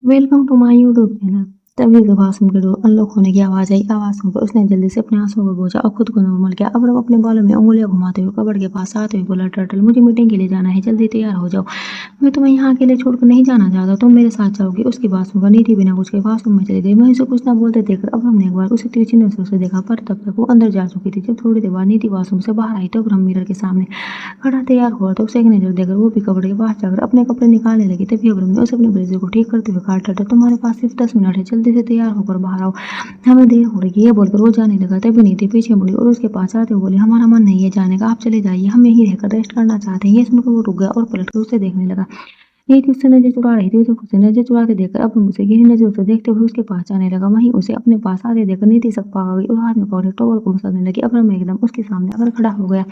Welcome to my YouTube channel. तभी सुबह सुन के डोर अनलॉक होने की आवाज़ आई। आवाज़ सुनकर उसने जल्दी से अपने आँसुओं को पोंछा और खुद को नॉर्मल किया। अब अपने बालों में उँगलियाँ घुमाते हुए कबर्ड के पास आते हुए बोला, टर्टल मुझे मीटिंग के लिए जाना है, जल्दी तैयार हो जाओ। मैं तुम्हें यहाँ अकेले छोड़कर नहीं जाना चाहता, तुम मेरे साथ जाओगी। उसकी बात सुनकर नीति बिना कुछ के वॉशरूम में चली गई। वहीं से कुछ ना बोलते देखकर अब हमने एक बार उसे तिरछी नजरों से देखा, पर तब तक वो अंदर जा चुकी थी। जब थोड़ी देर बाद नीति वॉशरूम से बाहर आई तो हम मिरर के सामने खड़ा तैयार हुआ तो उसे एक नजर देकर वो भी कपड़े के पास जाकर अपने कपड़े निकालने लगी। तभी अब्रम ने उसे अपने ब्लेजर को ठीक करते हुए कहा, टर्टल तुम्हारे पास सिर्फ 10 मिनट है, जल्दी से तैयार होकर बाहर आओ, हमें देर हो रही है। ये बोलकर वो जाने लगा। तभी नीति पीछे मुड़ी और उसके पास आते हुए बोली, हमारा मन नहीं है जाने का, आप चले जाइए, हम यहीं रहकर रेस्ट करना चाहते हैं। ये सुनकर वो रुक गया और पलट कर उसे देखने लगा। नीति उससे नजर चुरा रही थी। उसे नजर चुरा के देखकर अब उसे गहरी नजरों से देखते हुए उसके पास जाने लगा। वहीं उसे अपने पास आते देखकर नीति सकपा आ गई और हाथ में पकड़े टॉवल को मसलने लगी। अब्रम एकदम उसके सामने आकर खड़ा हो गया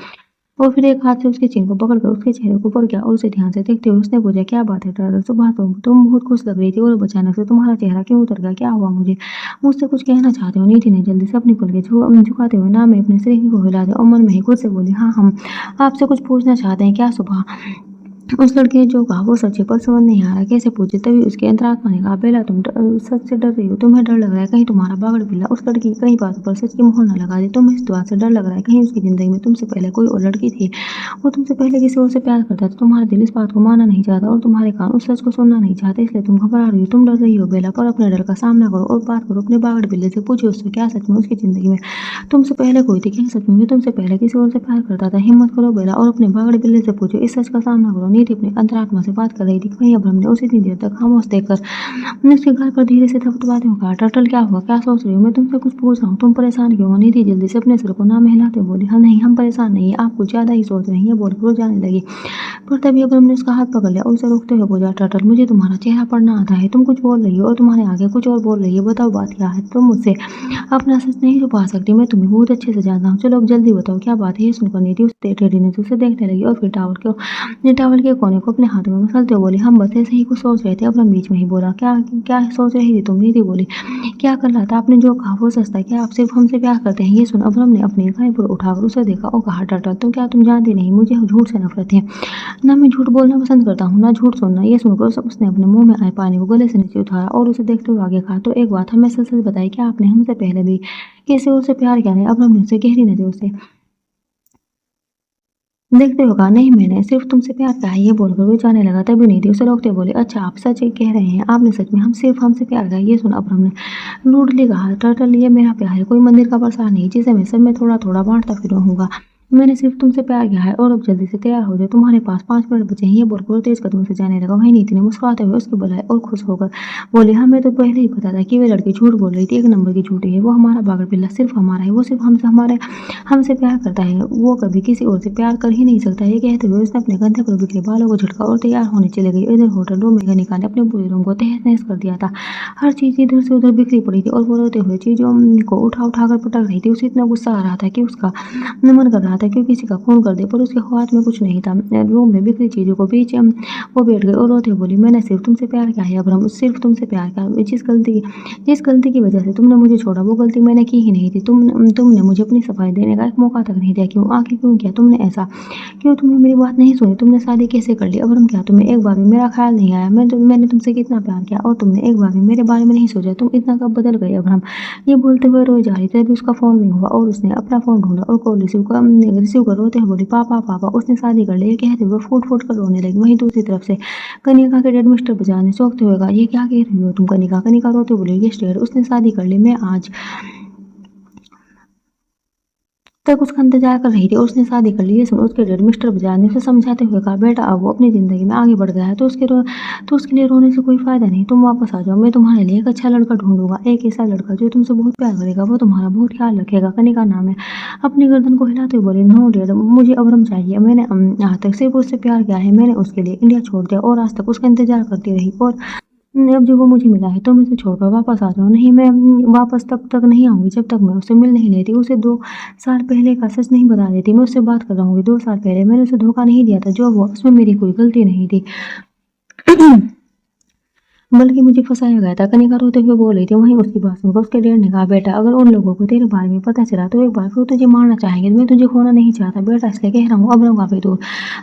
और फिर एक हाथ से उसके चिन को पकड़कर उसके चेहरे को ऊपर किया और उसे ध्यान से देखते हुए उसने पूछा, क्या बात है टर्टल, सुबह तुम बहुत खुश लग रही थी और अब अचानक से तुम्हारा चेहरा क्यों उतर गया, क्या हुआ, मुझसे कुछ कहना चाहते हो? नीति ने जल्दी से अपनी पलकें झुकाते हुए ना में अपने सिर को हिला दिया और मन में ही खुद से बोली, हाँ हम आपसे कुछ पूछना चाहते हैं। क्या सुबह उस लड़के ने जो कहा वो सच है, पर समझ नहीं आ रहा कैसे पूछे। तभी उसके अंतरात्मा ने कहा, बेला सच से डर रही हो, तुम्हें डर लग रहा है कहीं तुम्हारा बागड़ बिल्ला उस लड़की की कहीं बातों पर सच की मोहर न लगा दे। तुम्हें इस बात से डर लग रहा है कहीं उसकी जिंदगी में तुमसे पहले कोई और लड़की थी, वो तुमसे पहले किसी और से प्यार करता था, तुम्हारा दिल इस बात को मानना नहीं चाहता और तुम्हारे कान उस सच को सुनना नहीं चाहते, इसलिए तुम घबरा रही हो, तुम डर रही हो। बेला, पर अपने डर का सामना करो और बात करो अपने बागड़ बिल्ले से, पूछो उससे क्या सच में उसकी जिंदगी में तुमसे पहले कोई थी, क्या सच में वो तुमसे पहले किसी और से प्यार करता था। हिम्मत करो बेला और अपने बागड़ बिल्ले से पूछो, इस सच का सामना करो। नीति अपने अंतरात्मा से बात कर रही थी। वहीं अब्रम ने उसे इतनी देर तक खामोश देखकर ने उसके घर पर धीरे से थपथपाते हुए कहा, टर्टल क्या हुआ, क्या सोच रही हो, मैं तुमसे कुछ पूछ रहा हूँ, तुम परेशान क्यों हो? नीति जल्दी से अपने सिर को ना हिलाते बोली, हाँ नहीं, हम परेशान नहीं है, आप कुछ ज्यादा ही सोच रही हैं, बोलकर वो जाने लगी। पर तभी अब्रम ने उसका हाथ पकड़ लिया और उसे रोकते हुए बोला, टर्टल मुझे तुम्हारा चेहरा पढ़ना आता है, तुम कुछ बोल रही हो और तुम्हारे आगे कुछ और बोल रही है, बताओ बात क्या है? तुम मुझसे अपना सच नहीं छुपा सकती, मैं तुम्हें बहुत अच्छे से जानता हूँ, चलो अब जल्दी बताओ क्या बात है। ये सुनकर नीति उस टेढ़ी नजर से देखने लगी और फिर टावल के कोने को अपने हाथों में मसलते हुए बोली, हम बस ऐसे ही कुछ सोच रहे थे। अब्रम बीच में ही बोला, क्या क्या सोच रही थी तुम? नीति बोली, क्या कर रहा था, आपने जो कहा वो सच था क्या, आप सिर्फ हमसे प्यार करते हैं? ये सुन अब्रम ने अपनी गाय उठाकर उसे देखा और कहा, टर्टल तुम जानती नहीं, मुझे झूठ से नफरत है, ना मैं झूठ बोलना पसंद करता हूँ ना झूठ सुनना। ये सुनकर उसने अपने मुंह में आए पानी को गले से नीचे उतारा और उसे देखते हुए आगे कहा, तो एक बात हमें सच सच बताई, क्या आपने हमसे पहले भी किसी और से प्यार किया है? अब्रम ने उसे गहरी नजरों से देखते हुए कहा, नहीं मैंने सिर्फ तुमसे प्यार किया है। ये बोलकर वो जाने लगा। तभी नीति उसे रोकते बोले, अच्छा आप सच ही कह रहे हैं, आपने सच में हम सिर्फ हमसे प्यार किया? ये सुन अब्रम ने रूडली कहा, टर्टल ये मेरा प्यार है, कोई मंदिर का प्रसाद नहीं जिसे मैं सब में थोड़ा थोड़ा बांटता फिरूंगा। मैंने सिर्फ तुमसे प्यार किया है और अब जल्दी से तैयार हो जाए, तुम्हारे पास 5 मिनट बचे हैं। ये बोलकर वो तेज कदमों से जाने लगा। वहीं नीति ने मुस्कुराते हुए उसकी बुलाए और खुश होकर बोली, हमें तो पहले ही पता था कि वे लड़की झूठ बोल रही थी, एक नंबर की झूठी है, वो हमारा बागड़ बिल्ला सिर्फ हमारा है, वो सिर्फ हमसे प्यार करता है, वो कभी किसी और से प्यार कर ही नहीं सकता। ये कहते हुए उसने अपने कंधे पर बिखरे बालों को झटका और तैयार होने चली गई। इधर होटल रूम में गनिका ने अपने पूरे रूम को तहस नहस कर दिया था। हर चीज इधर से उधर बिखरी पड़ी थी और वो रोते हुए चीजों को उठा उठा कर पटक रही थी। उसे इतना गुस्सा आ रहा था कि उसका मन कर रहा था कि वो किसी का खून कर दे, पर उसके हाथ में कुछ नहीं था। रूम में बिखरी चीजों को बीच वो बैठ गई और रोते बोली, मैंने सिर्फ तुमसे प्यार किया है अब्रम, सिर्फ तुमसे प्यार किया। जिस गलती की वजह से तुमने मुझे छोड़ा वो गलती मैंने की ही नहीं थी। तुमने मुझे अपनी सफाई देने का एक मौका तक नहीं दिया। क्यों, आखिर क्यों किया तुमने ऐसा? क्यों तुमने मेरी बात नहीं सुनी? तुमने शादी कैसे कर ली अब्रम? क्या तुम्हें एक बार भी मेरा ख्याल नहीं आया? मैंने तुमसे कितना प्यार किया और तुमने एक बार भी मेरे बारे में नहीं सोचा? तुम इतना कब बदल गए अब्रम? ये बोलते हुए रोई जा रही थी। तभी उसका फोन रिंग हुआ और उसने अपना फोन ढूंढा और कॉल रिसीव कर रोते हुए बोली, पापा पापा उसने शादी कर ली। ये कहते हुए फूट फूट कर रोने लगी। वहीं दूसरी तरफ से कनिका के डैड मिस्टर बजाज ने चौंकते हुए कहा, ये क्या कह रही हो तुम कनिका? कनिका रोते बोली, ये डैड उसने शादी कर ली, मैं आज तक उसका इंतजार कर रही थी और उसने शादी कर ली। ये सुन उसके डैड मिस्टर बजाज ने उसे समझाते हुए कहा, बेटा अब वो अपनी जिंदगी में आगे बढ़ गया है तो उसके लिए रोने से कोई फायदा नहीं, तुम वापस आ जाओ, मैं तुम्हारे लिए एक अच्छा लड़का ढूंढूंगा, एक ऐसा लड़का जो तुमसे बहुत प्यार करेगा, वो तुम्हारा बहुत ख्याल रखेगा। कनिका नाम है अपनी गर्दन को हिलाते हुए बोले, नो डैड मुझे अब्रम चाहिए, मैंने आज तक सिर्फ उससे प्यार किया है, मैंने उसके लिए इंडिया छोड़ दिया और आज तक उसका इंतजार करती रही और अब जब वो मुझे मिला है तो मैं उसे छोड़कर वापस आ जाऊँ। नहीं, मैं वापस तब तक नहीं आऊँगी जब तक मैं उससे मिल नहीं लेती, उसे 2 साल पहले का सच नहीं बता देती। मैं उससे बात कर रहूँगी। 2 साल पहले मैंने उसे धोखा नहीं दिया था, जो हुआ उसमें मेरी कोई गलती नहीं थी। बल्कि मुझे फंसाया गया था। कनिका रोते हुए बोल रही थी। वहीं उसकी बात सुनकर उसके डैड ने कहा, बेटा अगर उन लोगों को तेरे बारे में पता चला तो एक बार फिर तुझे मारना चाहेंगे। मैं तुझे खोना नहीं चाहता बेटा, इसलिए कह रहा हूँ अब काफी दूर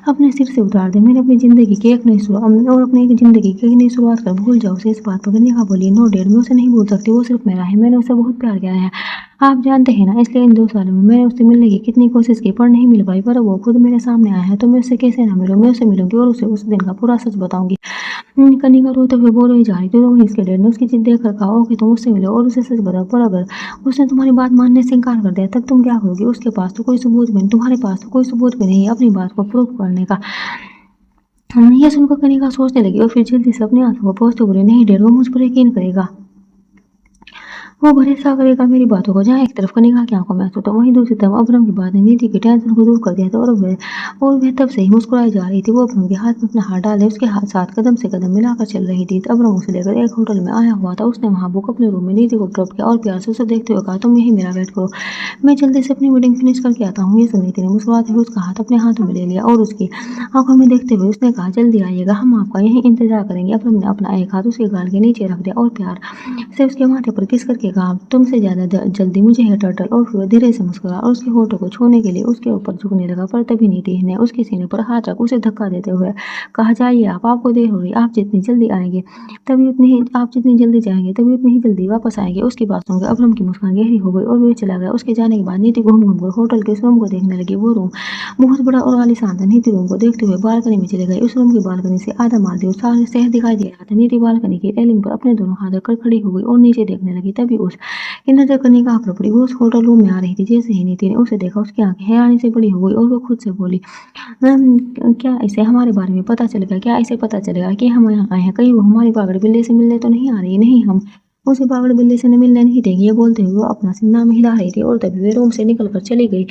अपने सिर से उतार दे। मैंने अपनी जिंदगी की एक नई शुरुआत और अपनी एक जिंदगी की एक नई शुरुआत कर भूल जाओ उसे। इस बात पर कनिका बोली, नो डैड, मैं उसे नहीं भूल सकती। वो सिर्फ मेरा है। मैंने उसे बहुत प्यार किया है, आप जानते हैं ना। इसलिए इन 2 सालों में मैंने उससे मिलने की कितनी कोशिश की पर नहीं मिल पाई। पर वो खुद मेरे सामने आया है तो मैं उससे कैसे ना मिलूं। मैं उससे मिलूंगी और उसे उस दिन का पूरा सच बताऊंगी। कनिका रोते हुए बोल ही जा रही थी तो वहीं इसके डैड ने उसकी जिद देखकर कहा, ओके तुम उससे मिलो और उसे सच बताओ, पर अगर उसने तुम्हारी बात मानने से इनकार कर दिया तब तुम क्या करोगी। उसके पास तो कोई सबूत भी नहीं, तुम्हारे पास तो कोई सबूत भी नहीं है अपनी बात को प्रूव करने का। ये सुनकर कनिका सोचने लगी और फिर जल्दी से अपने आंसू को पोंछते बोली, नहीं डैड, वो मुझ पर यकीन करेगा, वो भरोसा करेगा मेरी बातों को। जहाँ एक तरफ कनिका की आंखों में आंसू तो वहीं दूसरी तरफ अब्रम की बात ने नीति की टेंशन को दूर कर दिया था। और वह तब से ही मुस्कुराई जा रही थी। वो अब्रम के हाथ में अपना हाथ डाले उसके साथ कदम से कदम मिलाकर चल रही थी। अब्रम उसे लेकर एक होटल में आया हुआ था। उसने वहां बुक अपने रूम में नीति को ड्रॉप किया और प्यार से उसे देखते हुए कहा, तुम यही मेरा वेट करो, मैं जल्दी से अपनी मीटिंग फिनिश करके आता हूँ। ये सुन नीति ने मुस्कुराते हुए उसका हाथ अपने हाथों में ले लिया और उसकी आंखों में देखते हुए उसने कहा, जल्दी आइएगा, हम आपका यहीं इंतजार करेंगे। अब्रम ने अपना एक हाथ उसके गाल के नीचे रख दिया और प्यार से उसके माथे पर किस करके कहा, तुमसे ज्यादा जल्दी मुझे है टर्टल। और फिर धीरे से मुस्कुरा और उसके होठों को छूने के लिए उसके ऊपर झुकने लगा। पर तभी नीति ने उसके सीने पर हाथ रख उसे धक्का देते हुए कहा, जाइए आपको देर हो रही, आप जितनी जल्दी आएंगे तभी उतनी ही आप जितनी जल्दी जाएंगे तभी उतनी ही जल्दी वापस आएंगे। उसकी बात सुनकर अब्रम की मुस्कान गहरी हो गई और वह चला गया। उसके जाने के बाद नीति घूम घूम कर होटल के उस रूम को देखने लगी। वो रूम बहुत बड़ा और आलीशान था। नीति रूम को देखते हुए बालकनी में चले गई। उस रूम की बालकनी से आधा मालदीव सारे शहर दिखाई दे रहा था। नीति बालकनी की रेलिंग पर अपने दोनों हाथ रखकर खड़ी हो गई और नीचे देखने लगी। तभी उसकी नजर कनिका पर पड़ी। वो उस होटल रूम में आ रही थी। जैसे ही नीति ने उसे देखा उसकी आंखें हैरानी से बड़ी हो गई और वो खुद से बोली, क्या इसे हमारे बारे में पता चलेगा? क्या इसे पता चलेगा कि हम यहाँ आए हैं? कहीं वो हमारी पागड़ बिल्ली से मिलने तो नहीं आ रही? नहीं, हम उसे पागड़ बिल्ली से मिलने नहीं देंगे। ये बोलते हुए वो अपना सिर में हिला रही थी और तभी वे रूम से निकल कर चली गई।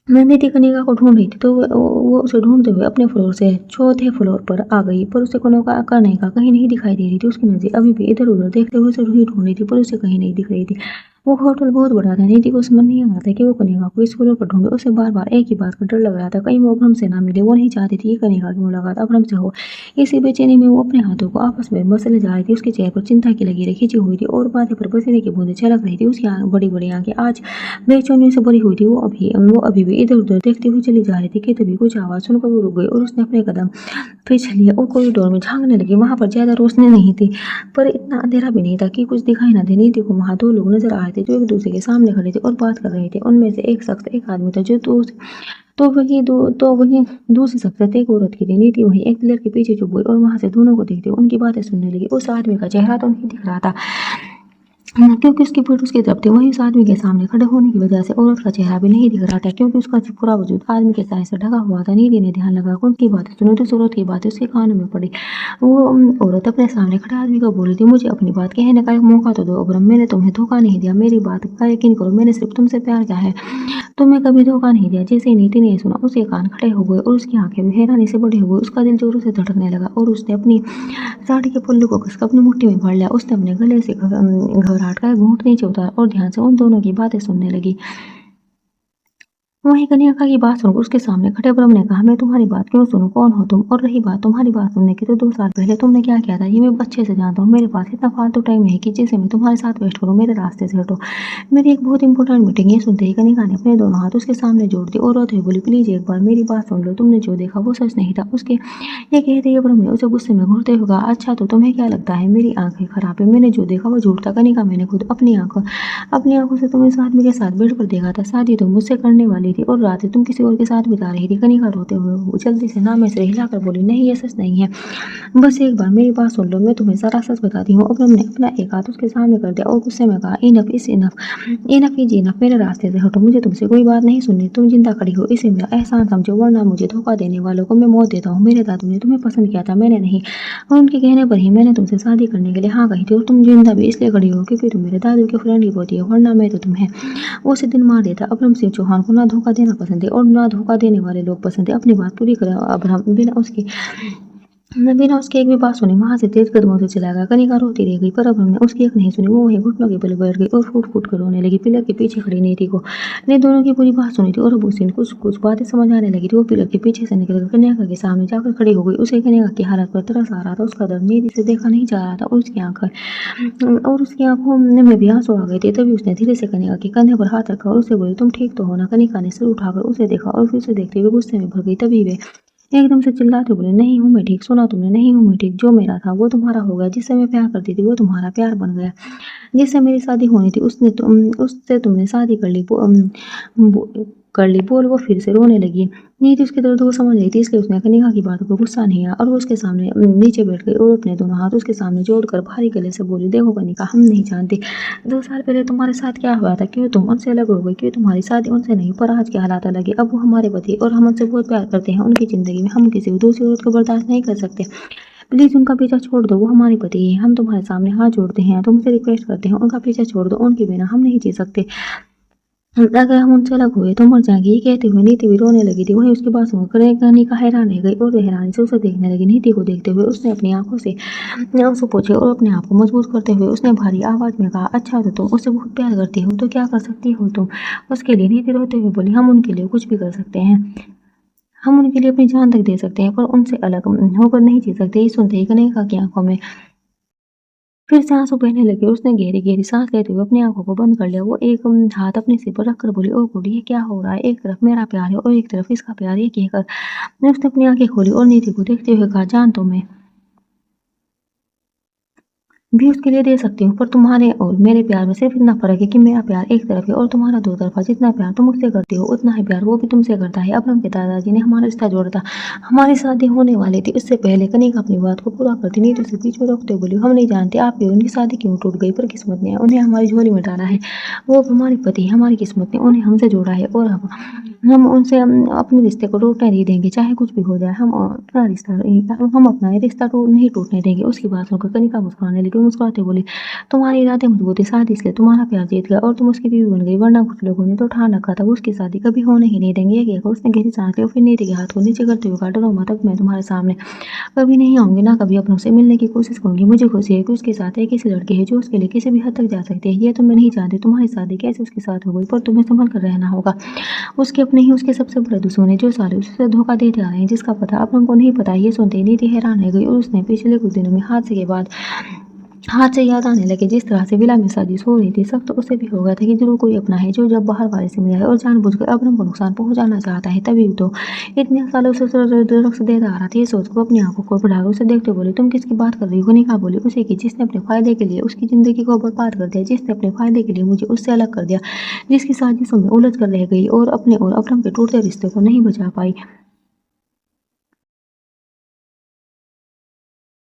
मैं नीति कनिका को ढूंढ रही थी तो वो उसे ढूंढते हुए अपने फ्लोर से चौथे फ्लोर पर आ गई। पर उसे कनिका कहीं नहीं दिखाई दे रही थी। उसकी नजर अभी भी इधर उधर देखते हुए उसे ढूंढ रही थी पर उसे कहीं नहीं दिख रही थी। वो होटल बहुत बड़ा था। नीति को समझ नहीं आ रहा था कि वो कनिका को इस फ्लोर पर ढूंढे। उसे बार बार एक ही बात का डर लग रहा था, कहीं वो अभ्रम से ना मिले। वो नहीं चाहती थी कि कनिका की मुलाकात अभ्रम से हो। इसी बेचैनी में वो अपने हाथों को आपस में मसले जा रही थी। उसके चेहरे पर चिंता की लकीरें खींची हुई थी और माथे पर पसीने की बूंदें छलक रही थी। उसकी बड़ी बड़ी आंखें आज बेचैनी से भरी हुई थी। वो अभी भी इधर उधर देखती हुई चली जा रही थी कि तभी कुछ आवाज सुनकर वो रुक गई और उसने अपने कदम पीछे लिए और कॉरिडोर में झांकने लगी। वहां पर ज्यादा रोशनी नहीं थी पर इतना अंधेरा भी नहीं था कि कुछ दिखाई न दे। नीति को वहां 2 लोग नजर आ रहे थे जो एक दूसरे के सामने खड़े थे और बात कर रहे थे। उनमें से एक शख्स एक आदमी था जो तो वही दूसरी शख्सियत एक औरत की थी। नीति वही एक पिलर के पीछे चुप गई और वहां से दोनों को देखते उनकी बातें सुनने लगी। उस आदमी का चेहरा तो नहीं दिख रहा था क्योंकि उसकी पीठ उसकी तरफ थी। वहीं उस आदमी के सामने खड़े होने की वजह से औरत का चेहरा भी नहीं दिख रहा था क्योंकि उसका पूरा वजूद आदमी के साय से ढका हुआ था। नीति ने ध्यान लगाकर उनकी बातें सुनी तो उस औरत की बातें उसके कानों में पड़ी। वो औरत अपने सामने खड़े आदमी को बोल रही थी, मुझे अपनी बात कहने का एक मौका तो दो अब्रम, मैंने तुम्हें धोखा नहीं दिया, मेरी बात का यकीन करो, मैंने सिर्फ तुमसे प्यार किया है, तुम्हें कभी धोखा नहीं दिया। जैसे ही नीति ने सुना उसके कान खड़े हो गए और उसकी आंखें भी हैरानी से बड़ी हो गई। उसका दिल जोरों से धड़कने लगा और उसने अपनी साड़ी के पल्लू को कसकर अपनी मुट्ठी में भर लिया। उसने अपने गले से घबराहट का एक घूंट नीचे उतारा और ध्यान से उन दोनों की बातें सुनने लगी। वहीं कनिका की बात सुनकर उसके सामने खड़े अब्रम ने कहा, मैं तुम्हारी बात क्यों सुनूं? कौन हो तुम? और रही बात तुम्हारी बात सुनने की तो 2 साल पहले तुमने क्या किया था ये मैं अच्छे से जानता हूँ। मेरे पास इतना फालतू टाइम नहीं कि जिसे मैं तुम्हारे साथ वेस्ट करूँ। मेरे रास्ते से हटो, मेरी एक बहुत इंपॉर्टेंट मीटिंग। ये सुनते ही कनिका ने अपने दोनों हाथ उसके सामने जोड़ दिए और रोते हुए बोली, प्लीज एक बार मेरी बात सुन लो, तुमने जो देखा वो सच नहीं था। उसके ये कहते ही अब्रम ने उसे गुस्से में घूरते हुए कहा, अच्छा तो तुम्हें क्या लगता है मेरी आंखें खराब है? मैंने जो देखा वो झूठ था। कनिका, मैंने खुद अपनी आंखों से तुम्हें इस आदमी के साथ बेड पर देखा था। शादी तुम मुझसे करने वाली थी और रातें तुम किसी और के साथ बिता रही थी। कनिका रोते हुए वो जल्दी से नाम में से हिलाकर बोली, नहीं ये सच नहीं है, बस एक बार मेरी बात सुन लो, मैं तुम्हें सारा सच बताती हूँ। अब्रम ने अपना एक हाथ उसके सामने कर दिया और गुस्से में कहा, इनफ इज इनफ, मेरे रास्ते से हटो, मुझे तुमसे कोई बात नहीं सुननी। तुम जिंदा खड़ी हो इसे मेरा एहसान समझो, वरना मुझे धोखा देने वालों को मैं मौत देता हूँ। मेरे दादू ने तुम्हें पसंद किया था, मैंने नहीं, और उनके कहने पर ही मैंने तुमसे शादी करने के लिए हाँ कही थी। और तुम जिंदा भी इसलिए खड़ी हो क्योंकि तुम मेरे दादू के फ्रेंड की पोती हो, वरना मैं तो तुम्हें उसी दिन मार देता। अब्रम सिंह चौहान को ना धोखा देना पसंद है और ना धोखा देने वाले लोग पसंद है। अपनी बात पूरी करें अब्रम, बिना उसकी बिना उसकी एक भी बात सुने वहाँ से तेज कदमों से चला गया। कनिका रोती रह गई पर अब हमने उसकी एक नहीं सुनी। वो वहीं घुटनों के बल बैठ गई और फूट-फूट कर रोने लगी। पिलर के पीछे खड़ी नीति को ने दोनों की पूरी बात सुनी थी और अब उसे कुछ-कुछ बातें समझ आने लगी थी। वो पिलर के पीछे से निकलकर कन्यका के सामने जाकर खड़ी हो गई। उसे कन्यका की हालत पर तरस आ रहा था। उसका दर्द नीति से देखा नहीं जा रहा था और उसकी आँखों में भी आँसू आ गए थे। तभी उसने धीरे से कन्यका के कंधे पर हाथ रखा और उसे बोली, तुम ठीक तो हो ना? कनिका ने सिर उठाकर उसे देखा और फिर उसे देखते हुए गुस्से में भर गई। तभी वे एकदम से चिल्लाते बोले, नहीं हूँ मैं ठीक, सुना तुमने? नहीं हूँ मैं ठीक, जो मेरा था वो तुम्हारा हो गया, जिससे मैं प्यार करती थी वो तुम्हारा प्यार बन गया, जिससे मेरी शादी होनी थी उससे तुमने शादी कर ली। बोल वो फिर से रोने लगी। नीति उसके दर्द को समझ रही थी, इसलिए उसने कनिका की बातों पर गुस्सा नहीं आया और वो उसके सामने नीचे बैठ गई और अपने दोनों हाथ उसके सामने जोड़कर भारी गले से बोली, देखो कनिका, हम नहीं जानते 2 साल पहले तुम्हारे साथ क्या हुआ था, क्यों तुम उनसे अलग हो गई, क्यों तुम्हारी शादी उनसे नहीं, पर आज के हालात अलग है। अब वो हमारे पति और हम उनसे बहुत प्यार करते हैं। उनकी जिंदगी में हम किसी भी दूसरी औरत को बर्दाश्त नहीं कर सकते। प्लीज उनका पीछा छोड़ दो, वो हमारे पति है। हम तुम्हारे सामने हाथ जोड़ते हैं, तुमसे रिक्वेस्ट करते हैं, उनका पीछा छोड़ दो। उनके बिना हम नहीं जी सकते। अगर हम उनसे अलग हुए तो मर जाएंगे। ये कहते हुए नीति भी रोने लगी थी। वहीं उसकी बात सुनकर कनिका हैरान रह गई और हैरानी से उसे देखने लगी। नीति को देखते हुए उसने अपनी आंखों से आंसू पोंछे और अपने आप को मजबूत करते हुए उसने भारी आवाज में कहा, अच्छा तो तुम उससे बहुत प्यार करती हो, तो क्या कर सकती हो तुम उसके लिए? नीति रोते हुए बोली, हम उनके लिए कुछ भी कर सकते हैं, हम उनके लिए अपनी जान तक दे सकते हैं, पर उनसे अलग होकर नहीं जी सकते। ये सुनते ही कनिका की आंखों में फिर से आंसू बहने लगे। उसने गहरी-गहरी सांस लेते हुए अपनी आँखों को बंद कर लिया। वो एक हाथ अपने सिर पर रखकर बोली, ओह गॉड! ये क्या हो रहा है? एक तरफ मेरा प्यार है और एक तरफ इसका प्यार। ये कहकर उसने अपनी आँखें खोली और नीति को देखते हुए कहा, जान तो मैं भी उसके लिए दे सकती हूँ, पर तुम्हारे और मेरे प्यार में सिर्फ इतना फ़र्क है कि मेरा प्यार एक तरफ है और तुम्हारा दो तरफ़ा। जितना प्यार तुम मुझसे करती हो, उतना ही प्यार वो भी तुमसे करता है। अब्राहम के दादाजी ने हमारा रिश्ता जोड़ा था। हमारी शादी होने वाली थी। इससे पहले कनिका अपनी बात को पूरा करती नहीं तो उसे बीच में रोकते हुए बोली, हम नहीं जानते आपकी उनकी शादी क्यों टूट गई, पर किस्मत ने उन्हें हमारी झोली में डाला है। वो अब हमारे पति हैं, हमारी किस्मत ने उन्हें हमसे जोड़ा है और अब हम उनसे अपने रिश्ते को टूटने नहीं देंगे, चाहे कुछ भी हो जाए। हम अपना ये रिश्ता नहीं टूटने देंगे। उसकी बात सुनकर कनिका मुस्कुराने लगी। मुस्कुराते बोली, तुम्हारे इरादे मजबूत है, शादी इसलिए तुम्हारा प्यार जीत गया और तुम उसकी बीवी बन गई, वरना कुछ लोगों ने तो ठान रखा था वो उसकी शादी कभी होने ही नहीं देंगे। ये कहकर उसने गहरी सांस ली और फिर नीति के हाथ को नीचे करते हुए कहा, डरो मत, अब मैं तुम्हारे सामने कभी नहीं आऊंगी, ना कभी अपनों से मिलने की कोशिश करूंगी। मुझे खुशी है कि उसके साथ एक ऐसी लड़की है जो उसके लिए किसी भी हद तक जा सकती है। ये तो मैं नहीं जानती तुम्हारी शादी कैसे उसके साथ हो गई, पर तुम्हें संभल कर रहना होगा। उसके अपने ही उसके सबसे बड़े दुश्मन है, जो साले उसे धोखा देते आ रहे हैं, जिसका पता अब हमको नहीं पता। ये सुनते ही नीति हैरान रह गई और उसने पिछले कुछ दिनों में हाथ से याद आने लगे जिस तरह से विला में साजिश हो रही थी। सब तो उसे भी हो गया था कि जरूर कोई अपना है जो जब बाहर वाले से मिला है और जानबूझकर अब्रम को नुकसान पहुंचाना चाहता है। तभी तो इतने सालों से रक्स देता आ रहा था। ये सोच को अपनी आंखों को बढ़ाकर उसे देखते बोली, तुम किसकी बात कर रही हो? कनिका बोली, उसे की, जिसने अपने फायदे के लिए उसकी जिंदगी को बर्बाद कर दिया, जिसने अपने फायदे के लिए मुझे उससे अलग कर दिया, जिसकी साजिशों में उलझ कर रह गई और अपने और अब्रम के टूटते रिश्ते को नहीं बचा पाई।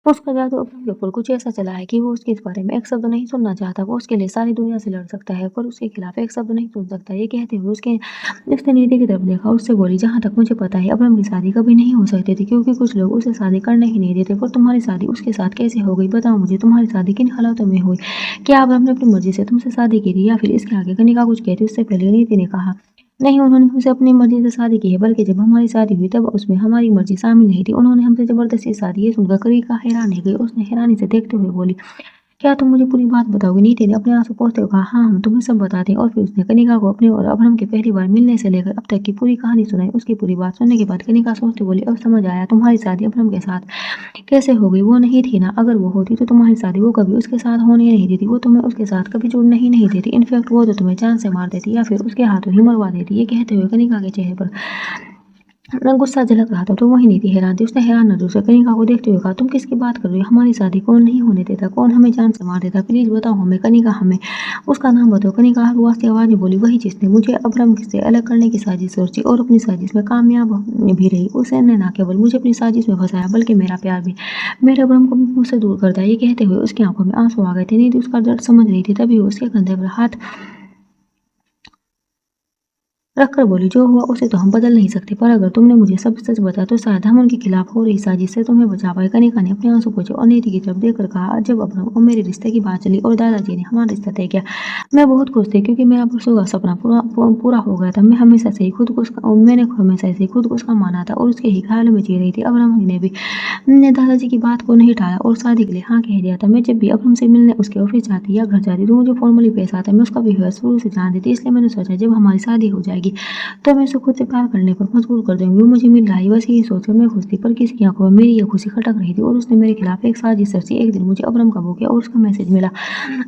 उसका जादू अब्रम के ऊपर कुछ ऐसा चला है कि वो उसके इस बारे में एक शब्द नहीं सुनना चाहता। वो उसके लिए सारी दुनिया से लड़ सकता है, पर उसके खिलाफ एक शब्द नहीं सुन सकता। ये कहते हुए उसने नीति की तरफ देखा और उससे बोली, जहाँ तक मुझे पता है अब्रम की शादी कभी नहीं हो सकती थी, क्योंकि कुछ लोग उसे शादी करने ही नहीं देते। पर तुम्हारी शादी उसके साथ कैसे हो गई? बताओ मुझे, तुम्हारी शादी किन हालातों में हुई? क्या अब्रम ने अपनी मर्जी से तुमसे शादी की थी या फिर? इसके आगे कनिका कुछ कहती उससे पहले नीति ने कहा, नहीं, उन्होंने हमसे अपनी मर्ज़ी से शादी की है, बल्कि जब हमारी शादी हुई तब उसमें हमारी मर्ज़ी शामिल नहीं थी। उन्होंने हमसे ज़बरदस्ती शादी। ये सुनकर कनिका हैरान रह गई। उसने हैरानी से देखते हुए बोली, क्या तुम मुझे पूरी बात बताओगी? नीति ने अपने आंसू पोंछते हुए कहा, हाँ, हम तुम्हें सब बताते हैं। और फिर उसने कनिका को अपने और अभरम के पहली बार मिलने से लेकर अब तक की पूरी कहानी सुनाई। उसकी पूरी बात सुनने के बाद कनिका सोचते बोली, अब समझ आया, तुम्हारी शादी अभरम के साथ कैसे हो गई। वो नहीं थी ना, अगर वो होती तो तुम्हारी शादी वो कभी उसके साथ होने नहीं देती। वो तुम्हें उसके साथ कभी जुड़ने ही नहीं देती। इनफैक्ट वो तो तुम्हें जान से मार देती या फिर उसके हाथों ही मरवा देती। ये कहते हुए कनिका के चेहरे पर गुस्सा झलक रहा था। तो वही नीति हैरान थी। उसने हैरान नजरों से कनिका को देखते हुए कहा, तुम किसकी बात कर रही हो? हमारी शादी कौन नहीं होने देता? कौन हमें जान से मार देता? प्लीज बताओ हमें। कनिका, हमें उसका नाम बताओ। कनिका हलवास की आवाज में बोली, वही जिसने मुझे अब्रम से अलग करने की साजिश सोची और अपनी साजिश में कामयाब भी रही। उसने न केवल मुझे अपनी साजिश में फंसाया, बल्कि मेरा प्यार भी, मेरे अब्रम को भी मुझसे दूर कर दिया। ये कहते हुए उसकी आंखों में आंसू आ गए थे। नीति उसका दर्द समझ रही थी। तभी उसके कंधे पर हाथ रखकर बोली, जो हुआ उसे तो हम बदल नहीं सकते, पर अगर तुमने मुझे सब सच बताया तो शायद हम उनके खिलाफ हो रही साजिश से तुम्हें बचा पाए। कनिका ने अपने आंसू पोंछे और नीति की तरफ देखकर कहा, जब अब्रम और मेरे रिश्ते की बात चली और दादाजी ने हमारा रिश्ता तय किया, मैं बहुत खुश थी क्योंकि मेरा वर्षों का सपना पूरा हो गया था। मैंने हमेशा से ही खुद को उसका माना था और उसके ही ख्यालों में जी रही थी। अब्रम ने भी ने दादाजी की बात को नहीं टाला और शादी के लिए हाँ कह दिया था। मैं जब भी अब्रम से मिलने उसके ऑफिस जाती या घर जाती तो मुझे फॉर्मली पेश आता। मैं उसका बिहेवियर शुरू से जानती थी, इसलिए मैंने सोचा जब हमारी शादी हो जाएगी तो मैं उसे खुद से प्यार करने पर मजबूर कर दूंगी। वो मुझे मिल रहा है, बस यही सोचकर मैं खुश थी, पर किसी की आंखों में मेरी यह खुशी खटक रही थी और उसने मेरे खिलाफ एक साजिश रची। एक दिन मुझे अब्रम का बुके और उसका मैसेज मिला।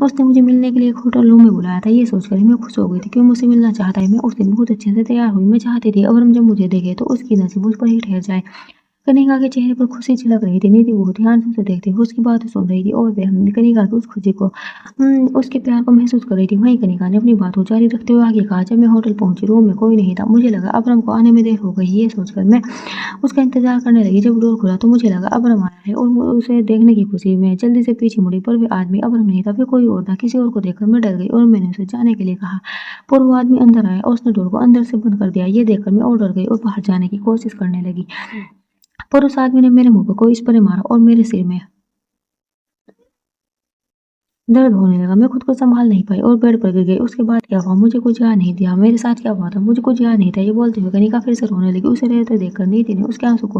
उसने मुझे मिलने के लिए एक होटल रूम में बुलाया था। ये सोचकर ही मैं खुश हो गई थी कि वो मुझसे मिलना चाहता है। मैं उस दिन बहुत अच्छे से तैयार हुई। मैं चाहती थी अब्रम जब मुझे देखे तो उसकी नजर मुझ पर ही ठहर जाए। कनिका के चेहरे पर खुशी झलक रही थी। निधि बहुत ध्यान से उसे देखती हुई उसकी बातें सुन रही थी और वह कनिका की उस खुशी को उसके प्यार को महसूस कर रही थी। वहीं कनिका ने अपनी बातों जारी रखते हुए आगे कहा, जब मैं होटल पहुंची रूम में कोई नहीं था। मुझे लगा अब्रम को आने में देर हो गई। ये सोचकर मैं उसका इंतजार करने लगी। जब डोर खुला तो मुझे लगा अब्रम आया है और उसे देखने की खुशी में जल्दी से पीछे मुड़ी, पर वह आदमी अब्रम नहीं था, फिर कोई और था। किसी और को देखकर मैं डर गई और मैंने उसे जाने के लिए कहा, पर वो आदमी अंदर आया और उसने डोर को अंदर से बंद कर दिया। ये देखकर मैं और डर गई और बाहर जाने की कोशिश करने लगी, पर उस आदमी ने मेरे मुंह पर कोई स्प्रे मारा और मेरे सिर में दर्द होने लगा। मैं खुद को संभाल नहीं पाई और बेड पर गिर गई। उसके बाद क्या हुआ मुझे कुछ याद नहीं दिया। मेरे साथ क्या हुआ था मुझे कुछ याद नहीं था। ये बोलते हुए कनिका फिर से रोने लगी। उसे रोते देखकर नीति ने उसके आंसू को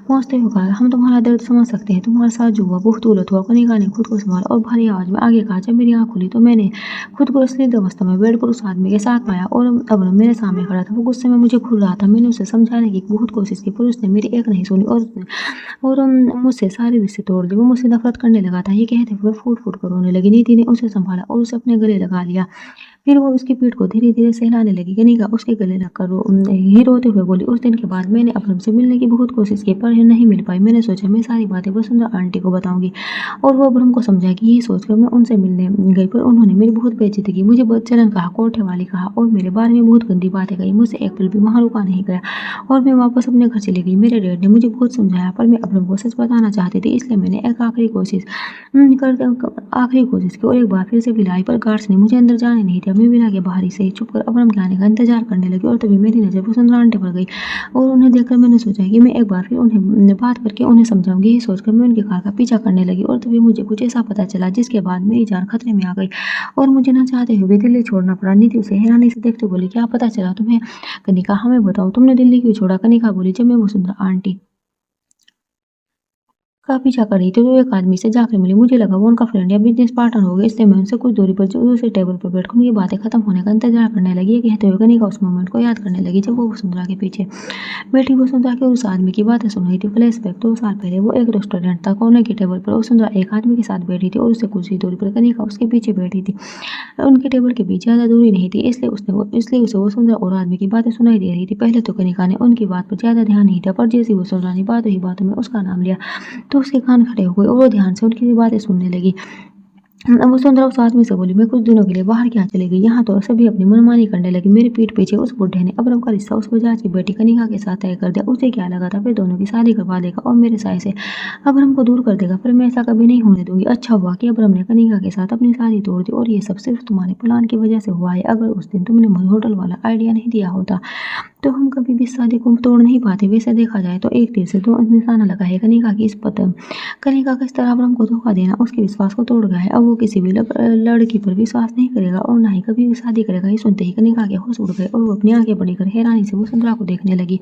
पोंछते हुए कहा, हम तुम्हारा दर्द समझ सकते हैं। तुम्हारे साथ जो हुआ बहुत उलट हुआ। कनिका ने खुद को संभाला और भारी आवाज में आगे कहा, जब मेरी आंख खुली तो मैंने खुद को असली अवस्था में बेड पर उस आदमी के साथ पाया और अब मेरे सामने खड़ा था। वो गुस्से में मुझे घूर रहा था। मैंने उसे समझाने की बहुत कोशिश की, पर उसने मेरी एक नहीं सुनी और मुझसे सारे रिश्ते तोड़ दिए। वो मुझसे नफरत करने लगा था। ये कहते हुए फूट-फूट कर रोने लगी। नीति ने उसे संभाला और उसे अपने गले लगा लिया। फिर वो उसकी पीठ को धीरे-धीरे सहलाने लगी। कनिका उसके गले लगकर ही रोते हुए बोली, उस दिन के बाद मैंने अब्रम से मिलने की बहुत कोशिश की, पर नहीं मिल पाई। मैंने सोचा मैं सारी बातें वसुंधरा आंटी को बताऊंगी और वो अब्रम को समझाएगी। यही सोचकर मैं उनसे मिलने गई, पर उन्होंने मेरी बहुत बेइज्जती की। मुझे बदचलन कहा, कोठे वाली कहा और मेरे बारे में बहुत गंदी बातें कही। मुझसे एक पल भी वहाँ रुका नहीं गया और मैं वापस अपने घर चली गई। मेरे डैड ने मुझे बहुत समझाया, पर मैं अब्रम को सच बताना चाहती थी, इसलिए मैंने एक आखिरी कोशिश की और एक बार फिर से बिलाई, पर गार्ड्स ने मुझे अंदर जाने नहीं दिया। मैं बिला के बाहर ही से चुप कर अब्रम के आने का इंतजार करने लगी और तभी मेरी नजर वसुंधरा आंटी पर गई और उन्हें देखकर मैंने सोचा कि मैं एक बार फिर उन्हें बात करके उन्हें समझाऊंगी। ये सोचकर मैं उनकी कार का पीछा करने लगी और तभी मुझे कुछ ऐसा पता चला जिसके बाद मेरी जान खतरे में आ गई और मुझे न चाहते हुए दिल्ली छोड़ना पड़ा। नीति उसे हैरानी से देखते बोली, क्या पता चला तुम्हें? कनिका, हमें बताओ, तुमने दिल्ली क्यों छोड़ा? कनिका बोली, जब मैं वसुंधरा आंटी का पीछा कर रही थी तो एक आदमी से जाकर मिली। मुझे लगा वो उनका फ्रेंड या बिजनेस पार्टनर होगा, इसलिए मैं उनसे कुछ दूरी पर दूसरे टेबल पर बैठकर उनकी बातें खत्म होने का इंतजार करने लगी। ये कहते हुए कनिका उस मोमेंट को याद करने लगी जब वो वसुंधरा के पीछे बैठी वसुंधरा के उस आदमी की बातें सुन रही थी। फ्लैशबैक 2 साल पहले वो एक रेस्टोरेंट था। कोने की टेबल पर वसुंधरा एक आदमी के साथ बैठी थी और उससे कुछ ही दूरी पर कनिका उसके पीछे बैठी थी। उनके टेबल के बीच ज्यादा दूरी नहीं थी, इसलिए उसे वसुंधरा और आदमी की बातें सुनाई दे रही थी। पहले तो कनिका ने उनकी बात पर ज्यादा ध्यान नहीं दिया, पर जैसे ही वसुंधरा ने बातों ही बातों में उसका नाम लिया तो उसके कान खड़े हो गए और वो ध्यान से उनकी बातें सुनने लगी। वसुंधरा उस आदमी से बोली, मैं कुछ दिनों के लिए बाहर क्या चली गई, यहाँ तो सभी अपनी मनमानी करने लगी। मेरे पीठ पीछे उस बुढ़े ने अब्रम का रिश्ता उस बजाज की बेटी कनिका के साथ तय कर दिया। उसे क्या लगा था फिर दोनों की शादी करवा देगा और मेरे साय से अब्रम को दूर कर देगा, पर मैं ऐसा कभी नहीं होने दूंगी। अच्छा हुआ कि अब्रम ने कनिका के साथ अपनी शादी तोड़ दी और ये सब सिर्फ तुम्हारे प्लान की वजह से हुआ है। अगर उस दिन तुमने मुझे होटल वाला आइडिया नहीं दिया होता तो हम कभी भी शादी को तोड़ नहीं पाते। वैसे देखा जाए तो एक तीर से दो निशाना लगा है। कनिका का इस तरह अब्रम को धोखा देना उसके विश्वास को तोड़ गया है। अब वो किसी भी लड़की पर विश्वास नहीं करेगा और ना ही कभी भी शादी करेगा। ये सुनते ही कनिका के होश उड़ गए और वो अपनी आंखें बड़ी कर हैरानी से वसुंधरा को देखने लगी।